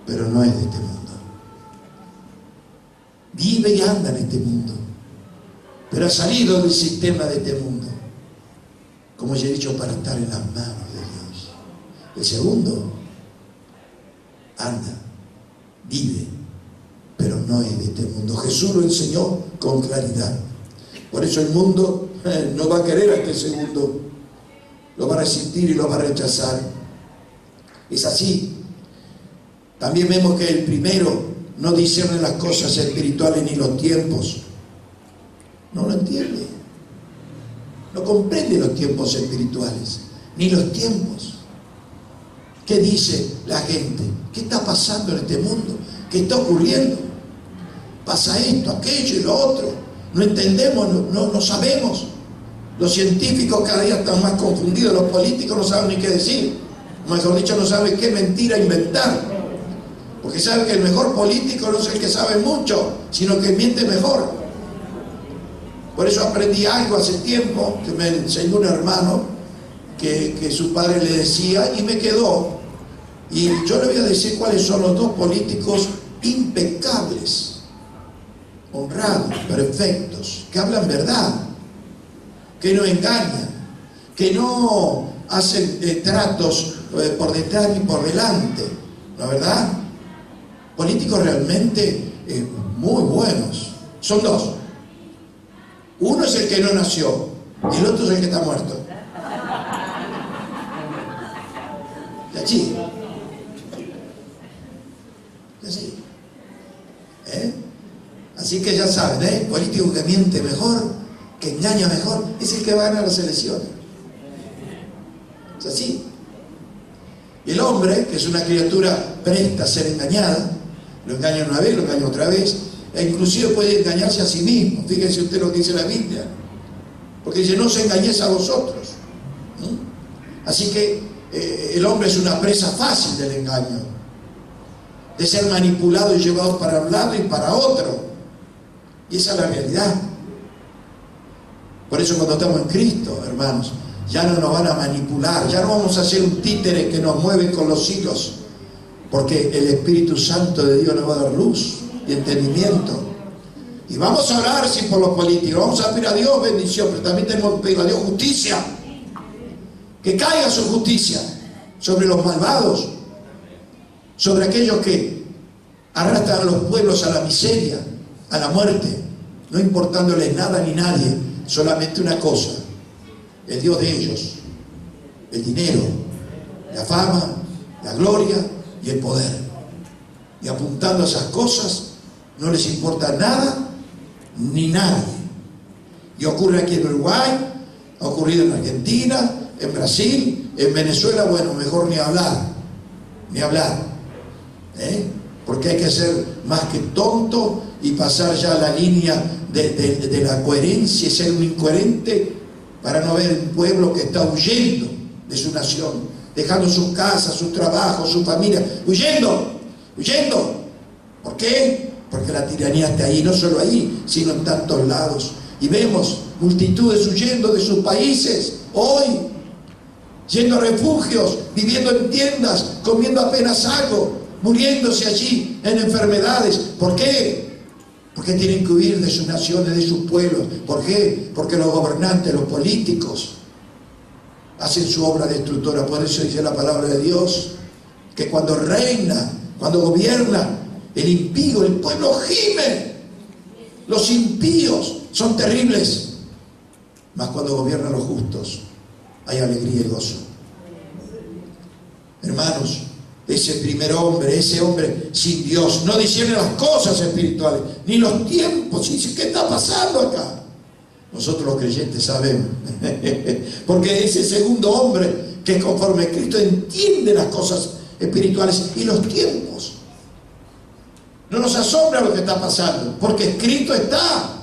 pero no es de este mundo. Vive y anda en este mundo, pero ha salido del sistema de este mundo, como ya he dicho, para estar en las manos de Dios. El segundo anda, vive, pero no es de este mundo. Jesús lo enseñó con claridad. Por eso el mundo no va a querer a este segundo, lo va a resistir y lo va a rechazar. Es así. También vemos que el primero no discierne las cosas espirituales ni los tiempos. No lo entiende. No comprende los tiempos espirituales, ni los tiempos. ¿Qué dice la gente? ¿Qué está pasando en este mundo? ¿Qué está ocurriendo? Pasa esto, aquello y lo otro. No entendemos, no sabemos. Los científicos cada día están más confundidos, los políticos no saben ni qué decir. Mejor dicho, no saben qué mentira inventar. Porque saben que el mejor político no es el que sabe mucho, sino que miente mejor. Por eso aprendí algo hace tiempo, que me enseñó un hermano, que su padre le decía, y me quedó. Y yo le voy a decir cuáles son los dos políticos impecables, honrados, perfectos, que hablan verdad, que no engañan, que no hacen tratos por detrás ni por delante, ¿no es verdad? Políticos realmente muy buenos. Son dos. Uno es el que no nació y el otro es el que está muerto. Y así. Y así. Así que ya saben, político que miente mejor, que engaña mejor, es el que va a ganar las elecciones. Es así. Y el hombre, que es una criatura presta a ser engañada, lo engaña una vez, lo engaña otra vez, e inclusive puede engañarse a sí mismo. Fíjense usted lo que dice la Biblia, porque dice, no os engañéis a vosotros. Así que el hombre es una presa fácil del engaño, de ser manipulado y llevado para un lado y para otro. Y esa es la realidad. Por eso cuando estamos en Cristo, hermanos, ya no nos van a manipular, ya no vamos a ser un títere que nos mueve con los hilos, porque el Espíritu Santo de Dios nos va a dar luz y entendimiento. Y vamos a orar sí por los políticos, vamos a pedir a Dios bendición, pero también tenemos que pedir a Dios justicia, que caiga su justicia sobre los malvados, sobre aquellos que arrastran a los pueblos a la miseria, a la muerte, no importándoles nada ni nadie, solamente una cosa: el Dios de ellos, el dinero, la fama, la gloria y el poder. Y apuntando a esas cosas, no les importa nada ni nadie. Y ocurre aquí en Uruguay, ha ocurrido en Argentina, en Brasil, en Venezuela, bueno, mejor ni hablar, porque hay que ser más que tonto y pasar ya la línea de la coherencia y ser un incoherente para no ver un pueblo que está huyendo de su nación, dejando sus casas, sus trabajos, su familia, huyendo. ¿Por qué? Porque la tiranía está ahí, no solo ahí, sino en tantos lados. Y vemos multitudes huyendo de sus países hoy, yendo a refugios, viviendo en tiendas, comiendo apenas algo, muriéndose allí en enfermedades. ¿Por qué? Porque tienen que huir de sus naciones, de sus pueblos. ¿Por qué? Porque los gobernantes, los políticos, hacen su obra destructora. Por eso dice la palabra de Dios, que cuando reina, cuando gobierna el impío, el pueblo gime. Los impíos son terribles, mas cuando gobiernan los justos hay alegría y gozo. Hermanos, ese primer hombre, ese hombre sin Dios, no discierne las cosas espirituales, ni los tiempos. Y dice, ¿qué está pasando acá? Nosotros los creyentes sabemos, porque ese segundo hombre que conforme a Cristo entiende las cosas espirituales y los tiempos. No nos asombra lo que está pasando, porque escrito está.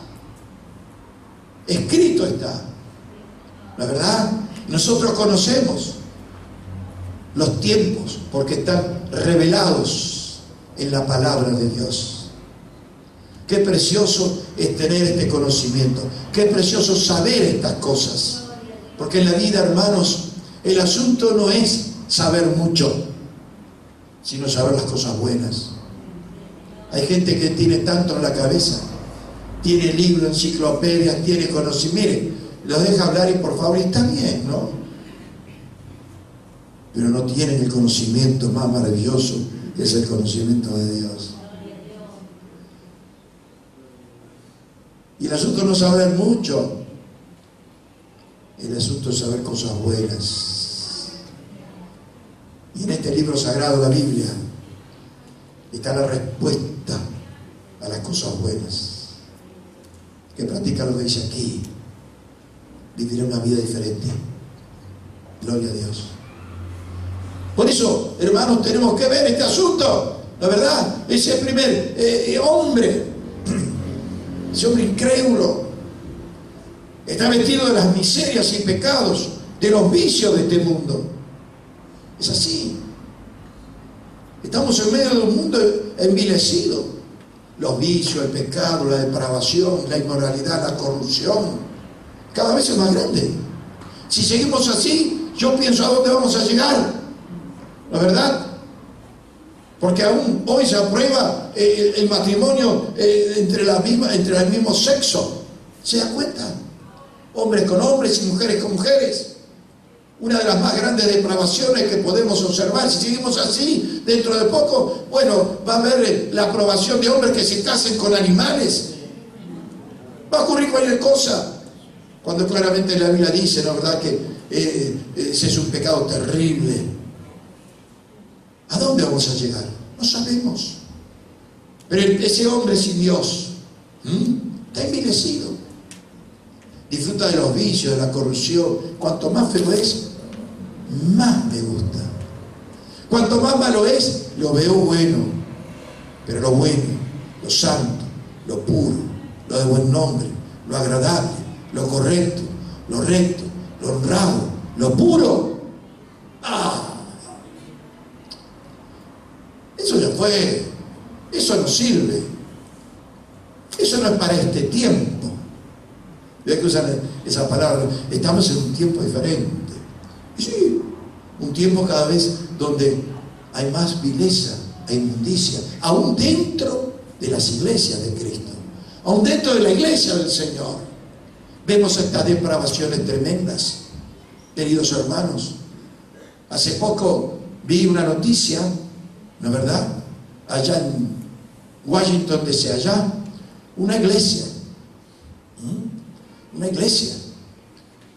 Escrito está. La verdad, nosotros conocemos los tiempos porque están revelados en la palabra de Dios. Qué precioso es tener este conocimiento, qué precioso saber estas cosas, porque en la vida, hermanos, el asunto no es saber mucho, sino saber las cosas buenas. Hay gente que tiene tanto en la cabeza, tiene libros, enciclopedias, tiene conocimiento. Mire, los deja hablar y por favor, está bien, ¿no? Pero no tienen el conocimiento más maravilloso, que es el conocimiento de Dios. Y el asunto no es saber mucho, el asunto es saber cosas buenas. Y en este libro sagrado, la Biblia, está la respuesta a las cosas buenas. Que practica lo que dice aquí, vivirá una vida diferente. Gloria a Dios. Por eso, hermanos, tenemos que ver este asunto. La verdad, ese primer hombre, ese hombre incrédulo, está vestido de las miserias y pecados, de los vicios de este mundo. Es así. Estamos en medio de un mundo envilecido. Los vicios, el pecado, la depravación, la inmoralidad, la corrupción, cada vez es más grande. Si seguimos así, yo pienso a dónde vamos a llegar. ¿La verdad? Porque aún hoy se aprueba el matrimonio entre el mismo sexo. ¿Se da cuenta? Hombres con hombres y mujeres con mujeres. Una de las más grandes depravaciones que podemos observar. Si seguimos así, dentro de poco, bueno, va a haber la aprobación de hombres que se casen con animales. Va a ocurrir cualquier cosa. Cuando claramente la Biblia dice, ¿no, verdad?, que ese es un pecado terrible. ¿A dónde vamos a llegar? No sabemos. Pero ese hombre sin Dios está envilecido. Disfruta de los vicios, de la corrupción. Cuanto más feo es, más me gusta. Cuanto más malo es, lo veo bueno. Pero lo bueno, lo santo, lo puro, lo de buen nombre, lo agradable, lo correcto, lo recto, lo honrado, lo puro. Eso ya fue. Eso no sirve. Eso no es para este tiempo. Voy a usar esa palabra. Estamos en un tiempo diferente. Y sí, un tiempo cada vez donde hay más vileza e inmundicia, aún dentro de las iglesias de Cristo, aún dentro de la iglesia del Señor. Vemos estas depravaciones tremendas, queridos hermanos. Hace poco vi una noticia, ¿no es verdad?, allá en Washington DC, allá, una iglesia,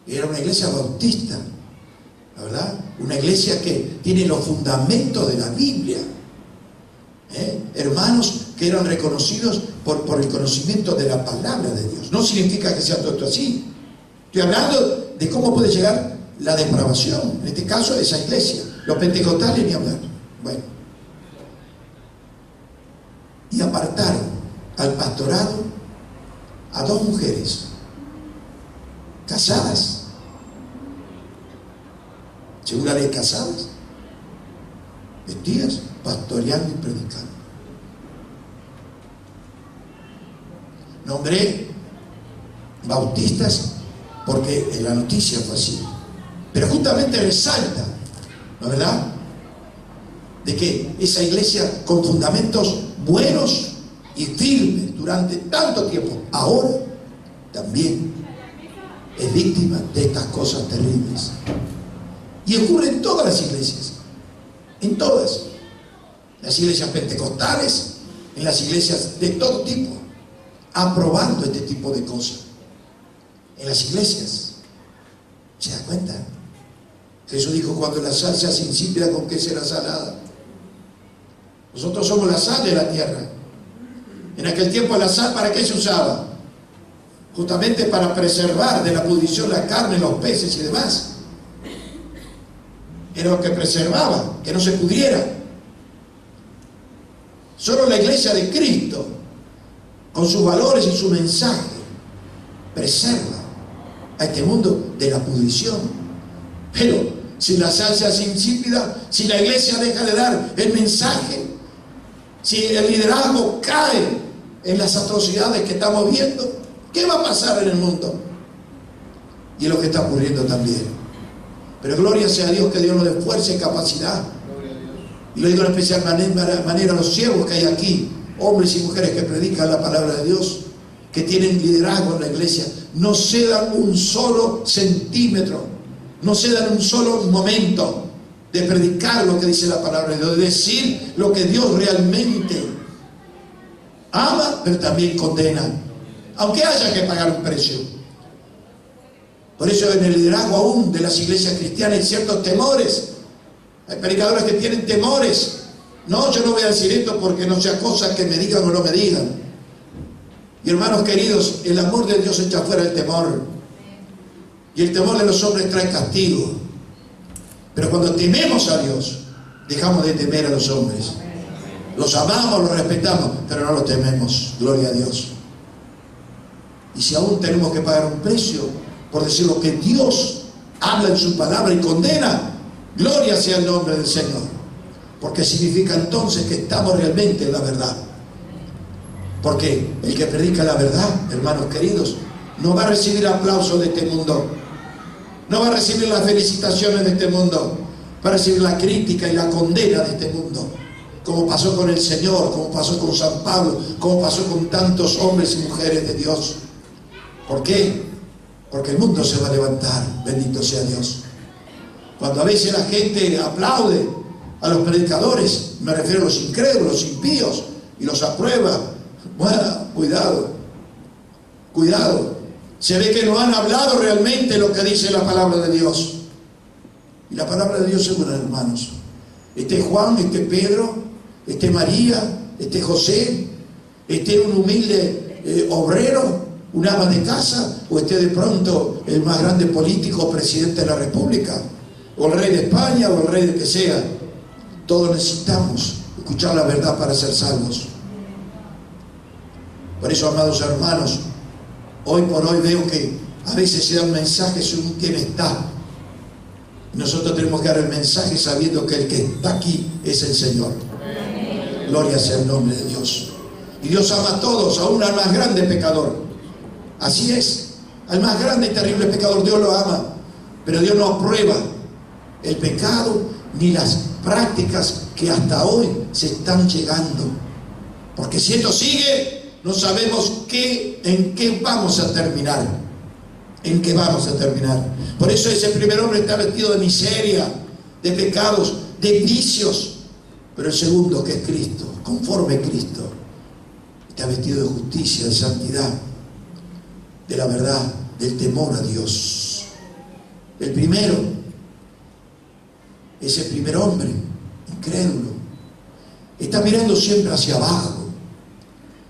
era una iglesia bautista, la verdad, una iglesia que tiene los fundamentos de la Biblia, hermanos que eran reconocidos por el conocimiento de la palabra de Dios. No significa que sea todo así. Estoy hablando de cómo puede llegar la depravación, en este caso esa iglesia. Los pentecostales ni hablar. Bueno, y apartaron al pastorado a dos mujeres casadas, seguramente casadas, vestidas, pastoreando y predicando. Nombré bautistas porque en la noticia fue así, pero justamente resalta, ¿no es verdad?, de que esa iglesia con fundamentos buenos y firmes durante tanto tiempo, ahora también es víctima de estas cosas terribles. Y ocurre en todas las iglesias, en todas, las iglesias pentecostales, en las iglesias de todo tipo, aprobando este tipo de cosas. En las iglesias, ¿se da cuenta? Jesús dijo, cuando la sal se hace insípida, ¿con qué será salada? Nosotros somos la sal de la tierra. En aquel tiempo la sal, ¿para qué se usaba? Justamente para preservar de la pudrición la carne, los peces y demás. Era lo que preservaba, que no se pudriera. Solo la iglesia de Cristo, con sus valores y su mensaje, preserva a este mundo de la pudrición. Pero si la sal se hace insípida, si la iglesia deja de dar el mensaje, si el liderazgo cae en las atrocidades que estamos viendo, ¿qué va a pasar en el mundo? Y es lo que está ocurriendo también. Pero gloria sea a Dios, que Dios nos dé fuerza y capacidad. Y lo digo en especial manera a los siervos que hay aquí, hombres y mujeres que predican la palabra de Dios, que tienen liderazgo en la iglesia. No cedan un solo centímetro, no cedan un solo momento de predicar lo que dice la palabra de Dios, de decir lo que Dios realmente ama, pero también condena, aunque haya que pagar un precio. Por eso en el liderazgo aún de las iglesias cristianas hay ciertos temores, Hay predicadores que tienen temores. No, yo no voy a decir esto porque no sea cosa que me digan o no me digan. Y hermanos queridos, el amor de Dios echa fuera el temor. Y el temor de los hombres trae castigo. Pero cuando tememos a Dios, dejamos de temer a los hombres. Los amamos, los respetamos, pero no los tememos. Gloria a Dios. Y si aún tenemos que pagar un precio por decir lo que Dios habla en su palabra y condena, gloria sea el nombre del Señor. Porque significa entonces que estamos realmente en la verdad. Porque el que predica la verdad, hermanos queridos, no va a recibir aplausos de este mundo. No va a recibir las felicitaciones de este mundo. Va a recibir la crítica y la condena de este mundo. Como pasó con el Señor, como pasó con San Pablo, como pasó con tantos hombres y mujeres de Dios. ¿Por qué? Porque el mundo se va a levantar, bendito sea Dios. Cuando a veces la gente aplaude a los predicadores, me refiero a los incrédulos, los impíos, y los aprueba, bueno, cuidado. Se ve que no han hablado realmente lo que dice la palabra de Dios. Y la palabra de Dios es buena, hermanos. Este Juan, este Pedro, este María, este José, este un humilde obrero, un ama de casa, o este de pronto el más grande político, presidente de la República, o el rey de España, o el rey de que sea. Todos necesitamos escuchar la verdad para ser salvos. Por eso, amados hermanos, hoy por hoy veo que a veces se dan mensajes según quién está. Nosotros tenemos que dar el mensaje sabiendo que el que está aquí es el Señor. Gloria sea el nombre de Dios. Y Dios ama a todos, aún al más grande pecador. Así es, al más grande y terrible pecador Dios lo ama. Pero Dios no aprueba el pecado ni las prácticas que hasta hoy se están llegando. Porque si esto sigue, no sabemos en qué vamos a terminar. ¿En qué vamos a terminar? Por eso ese primer hombre está vestido de miseria, de pecados, de vicios. Pero el segundo, que es Cristo, conforme a Cristo, está vestido de justicia, de santidad, de la verdad, del temor a Dios. El primero, ese primer hombre, incrédulo, está mirando siempre hacia abajo,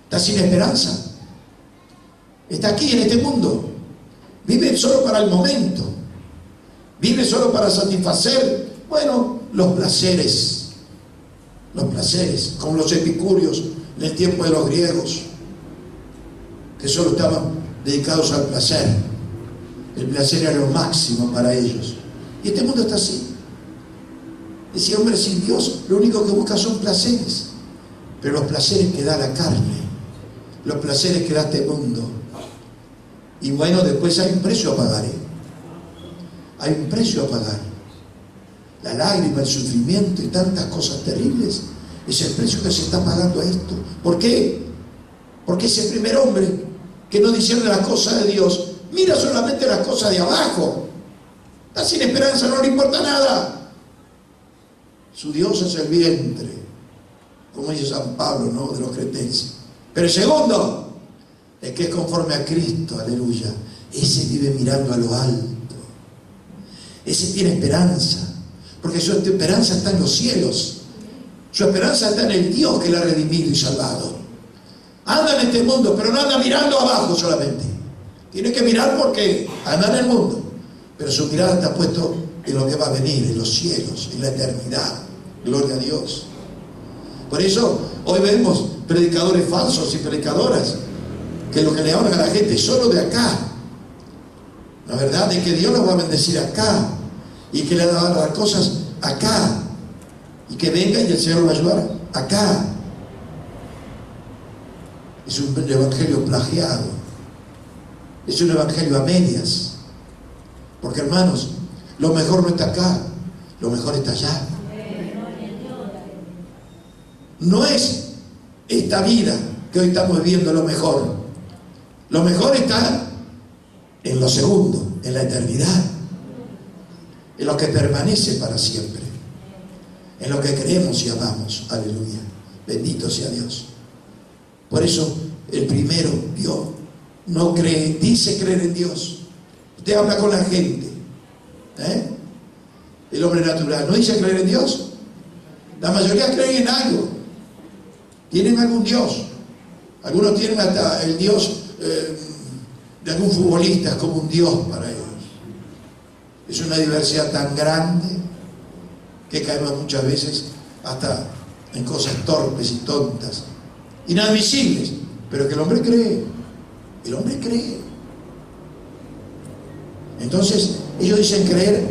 está sin esperanza, está aquí en este mundo, vive solo para el momento, vive solo para satisfacer, los placeres, como los epicúreos en el tiempo de los griegos, que solo estaban dedicados al placer. El placer era lo máximo para ellos. Y este mundo está así. Ese hombre sin Dios lo único que busca son placeres, pero los placeres que da la carne, los placeres que da este mundo. Y después hay un precio a pagar, hay un precio a pagar. La lágrima, el sufrimiento y tantas cosas terribles es el precio que se está pagando a esto. ¿Por qué? Porque ese primer hombre que no discierne las cosas de Dios mira solamente las cosas de abajo, está sin esperanza, no le importa nada. Su Dios es el vientre, como dice San Pablo, ¿no?, de los cretenses. Pero el segundo, el que es conforme a Cristo, aleluya, ese vive mirando a lo alto, ese tiene esperanza, porque su esperanza está en los cielos, su esperanza está en el Dios que le ha redimido y salvado. Anda en este mundo, pero no anda mirando abajo solamente. Tiene que mirar porque anda en el mundo, pero su mirada está puesto en lo que va a venir, en los cielos, en la eternidad. Gloria a Dios. Por eso hoy vemos predicadores falsos y predicadoras que lo que le hablan a la gente es solo de acá. La verdad es que Dios los va a bendecir acá y que le va a dar las cosas acá y que venga y el Señor lo va a ayudar acá. Es un evangelio plagiado, es un evangelio a medias, porque hermanos, lo mejor no está acá, lo mejor está allá. No es esta vida que hoy estamos viviendo lo mejor está en lo segundo, en la eternidad, en lo que permanece para siempre, en lo que creemos y amamos. Aleluya, bendito sea Dios. Por eso el primero, Dios, no cree, dice creer en Dios. Usted habla con la gente, el hombre natural. ¿No dice creer en Dios? La mayoría creen en algo. Tienen algún Dios. Algunos tienen hasta el Dios de algún futbolista como un Dios para ellos. Es una diversidad tan grande que caemos muchas veces hasta en cosas torpes y tontas, inadmisibles, pero que el hombre cree. El hombre cree. Entonces, ellos dicen creer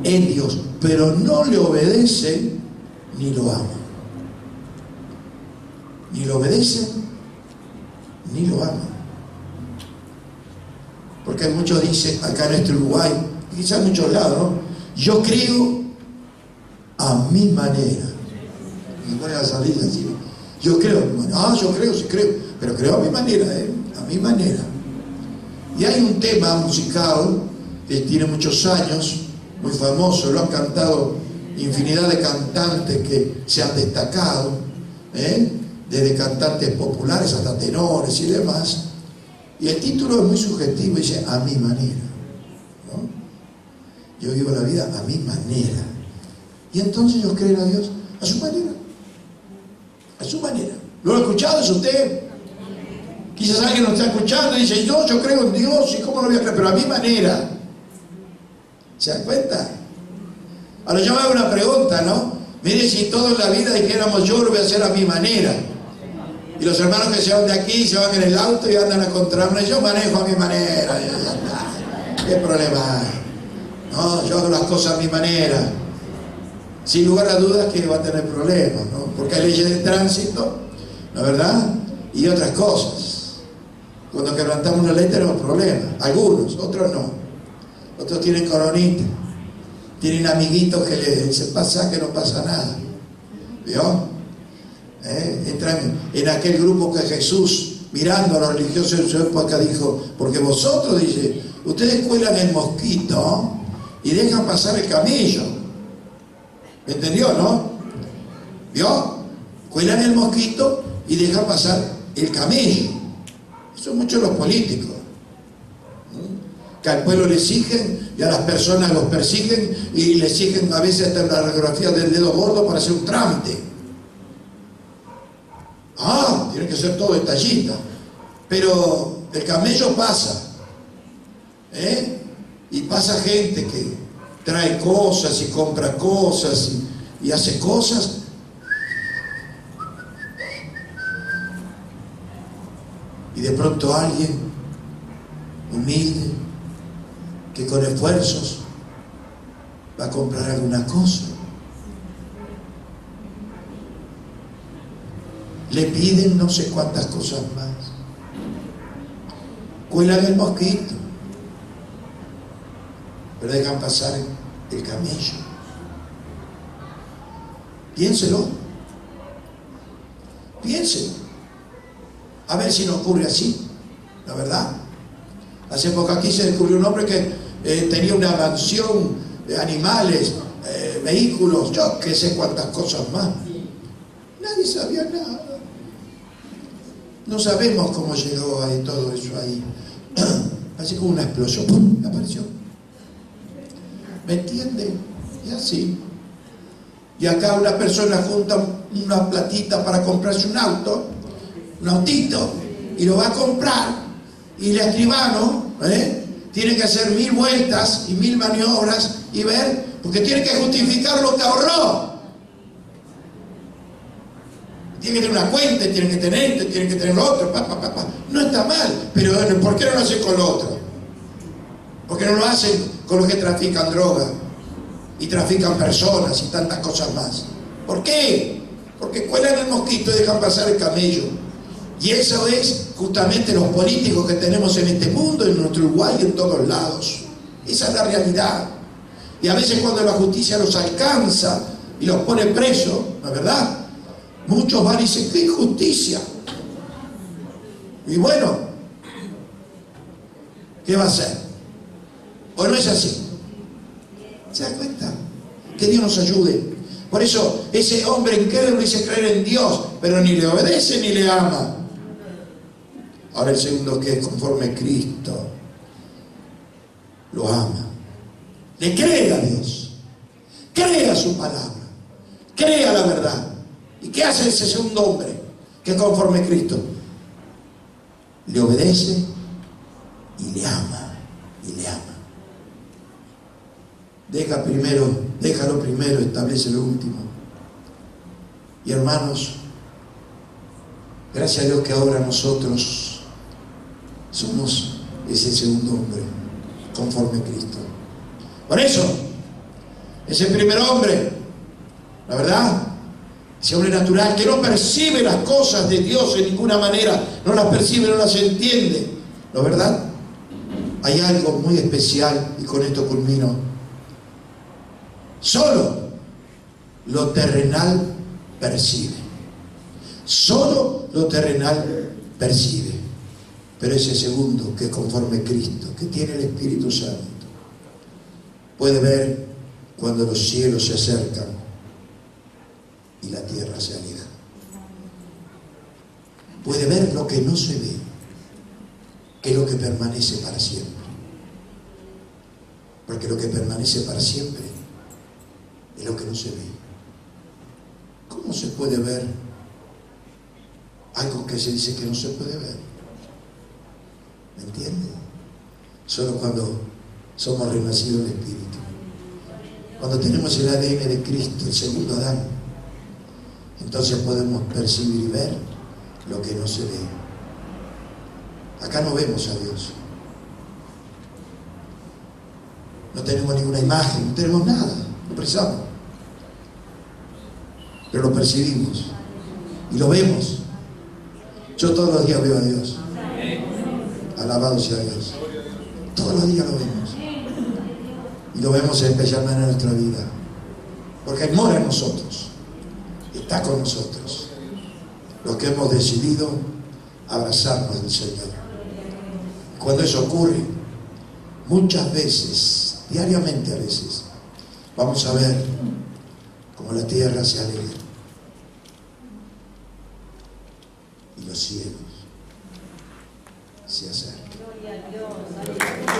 en Dios, pero no le obedecen ni lo aman. Ni lo obedecen ni lo aman. Porque muchos dicen, acá en este Uruguay, quizás en muchos lados, ¿no? Yo creo a mi manera. Me pone a salir así. Yo creo a mi manera. Ah, yo creo, sí creo. Pero creo a mi manera, a mi manera. Y hay un tema musical que tiene muchos años, muy famoso, lo han cantado infinidad de cantantes que se han destacado, desde cantantes populares hasta tenores y demás. Y el título es muy subjetivo, dice a mi manera, ¿no? Yo vivo la vida a mi manera. Y entonces ellos creen a Dios a su manera. A su manera. ¿Lo ha escuchado eso usted? Quizás alguien lo está escuchando y dice, no, yo creo en Dios, ¿y cómo no voy a creer? Pero a mi manera. ¿Se dan cuenta? Ahora yo me hago una pregunta, ¿no? Mire, si toda la vida dijéramos, yo lo voy a hacer a mi manera. Y los hermanos que se van de aquí, se van en el auto y andan a encontrarme, yo manejo a mi manera. ¿Qué problema hay? No, yo hago las cosas a mi manera. Sin lugar a dudas que va a tener problemas, ¿no? Porque hay leyes de tránsito, ¿no es verdad? Y otras cosas. Cuando quebrantamos una ley tenemos problemas. Algunos, otros no. Otros tienen coronita. Tienen amiguitos que le dicen, pasa que no pasa nada. ¿Vio? Entran en aquel grupo que Jesús, mirando a los religiosos en su época, dijo, porque vosotros, dice, ustedes cuelan el mosquito y dejan pasar el camello. ¿Me entendió, no? ¿Vio? Cuelan el mosquito y dejan pasar el camello. Eso son muchos los políticos. Que al pueblo le exigen y a las personas los persiguen y le exigen a veces hasta una radiografía del dedo gordo para hacer un trámite. Ah, tiene que ser todo detallista. Pero el camello pasa. Y pasa gente que trae cosas y compra cosas y hace cosas. Y de pronto alguien humilde que con esfuerzos va a comprar alguna cosa, le piden no sé cuántas cosas más, cuelan el mosquito, pero dejan pasar el camello. Piénselo, a ver si no ocurre así, la verdad. Hace poco aquí se descubrió un hombre que tenía una mansión de animales, vehículos, yo qué sé cuántas cosas más. Nadie sabía nada. No sabemos cómo llegó ahí todo eso ahí. Así como una explosión, ¡pum!, apareció. ¿Me entienden? Y así. Y acá una persona junta una platita para comprarse un auto, un autito, y lo va a comprar, y el escribano tiene que hacer 1000 vueltas y 1000 maniobras y ver, porque tiene que justificar lo que ahorró. Tiene que tener una cuenta, tiene que tener lo otro, No está mal, pero ¿por qué no lo hacen con lo otro? ¿Por qué no lo hacen con los que trafican droga y trafican personas y tantas cosas más? ¿Por qué? Porque cuelan el mosquito y dejan pasar el camello. Y eso es justamente los políticos que tenemos en este mundo, en nuestro Uruguay y en todos lados. Esa es la realidad. Y a veces cuando la justicia los alcanza y los pone presos, ¿no es verdad? Muchos van y dicen, ¡qué injusticia! Y bueno, ¿qué va a hacer? ¿O no es así? ¿Se dan cuenta? Que Dios nos ayude. Por eso, ese hombre incrédulo dice creer en Dios, pero ni le obedece ni le ama. Ahora el segundo, que es conforme a Cristo, lo ama. Le cree a Dios, cree a su palabra, cree a la verdad. ¿Y qué hace ese segundo hombre que conforme a Cristo? Le obedece y le ama, y le ama. Déjalo primero, establece lo último. Y hermanos, gracias a Dios que ahora nosotros somos ese segundo hombre conforme a Cristo. Por eso, ese primer hombre, la verdad, ese hombre natural que no percibe las cosas de Dios en ninguna manera, no las percibe, no las entiende, ¿no es verdad? Hay algo muy especial, y con esto culmino. Solo lo terrenal percibe. Solo lo terrenal percibe. Pero ese segundo, que es conforme a Cristo, que tiene el Espíritu Santo, puede ver cuando los cielos se acercan y la tierra se aleja. Puede ver lo que no se ve, que es lo que permanece para siempre. Porque lo que permanece para siempre es lo que no se ve. ¿Cómo se puede ver algo que se dice que no se puede ver? ¿Me entiende? Solo cuando somos renacidos del Espíritu. Cuando tenemos el ADN de Cristo, el segundo Adán, entonces podemos percibir y ver lo que no se ve. Acá no vemos a Dios. No tenemos ninguna imagen, no tenemos nada, no precisamos. Pero lo percibimos y lo vemos. Yo todos los días veo a Dios. Alabado sea Dios. Todos los días lo vemos. Y lo vemos en especial manera en nuestra vida. Porque mora en nosotros. Está con nosotros. Los que hemos decidido abrazarnos del Señor. Cuando eso ocurre, muchas veces, diariamente a veces, vamos a ver cómo la tierra se alegra y los cielos se acercan. Gloria a Dios. Aleluya.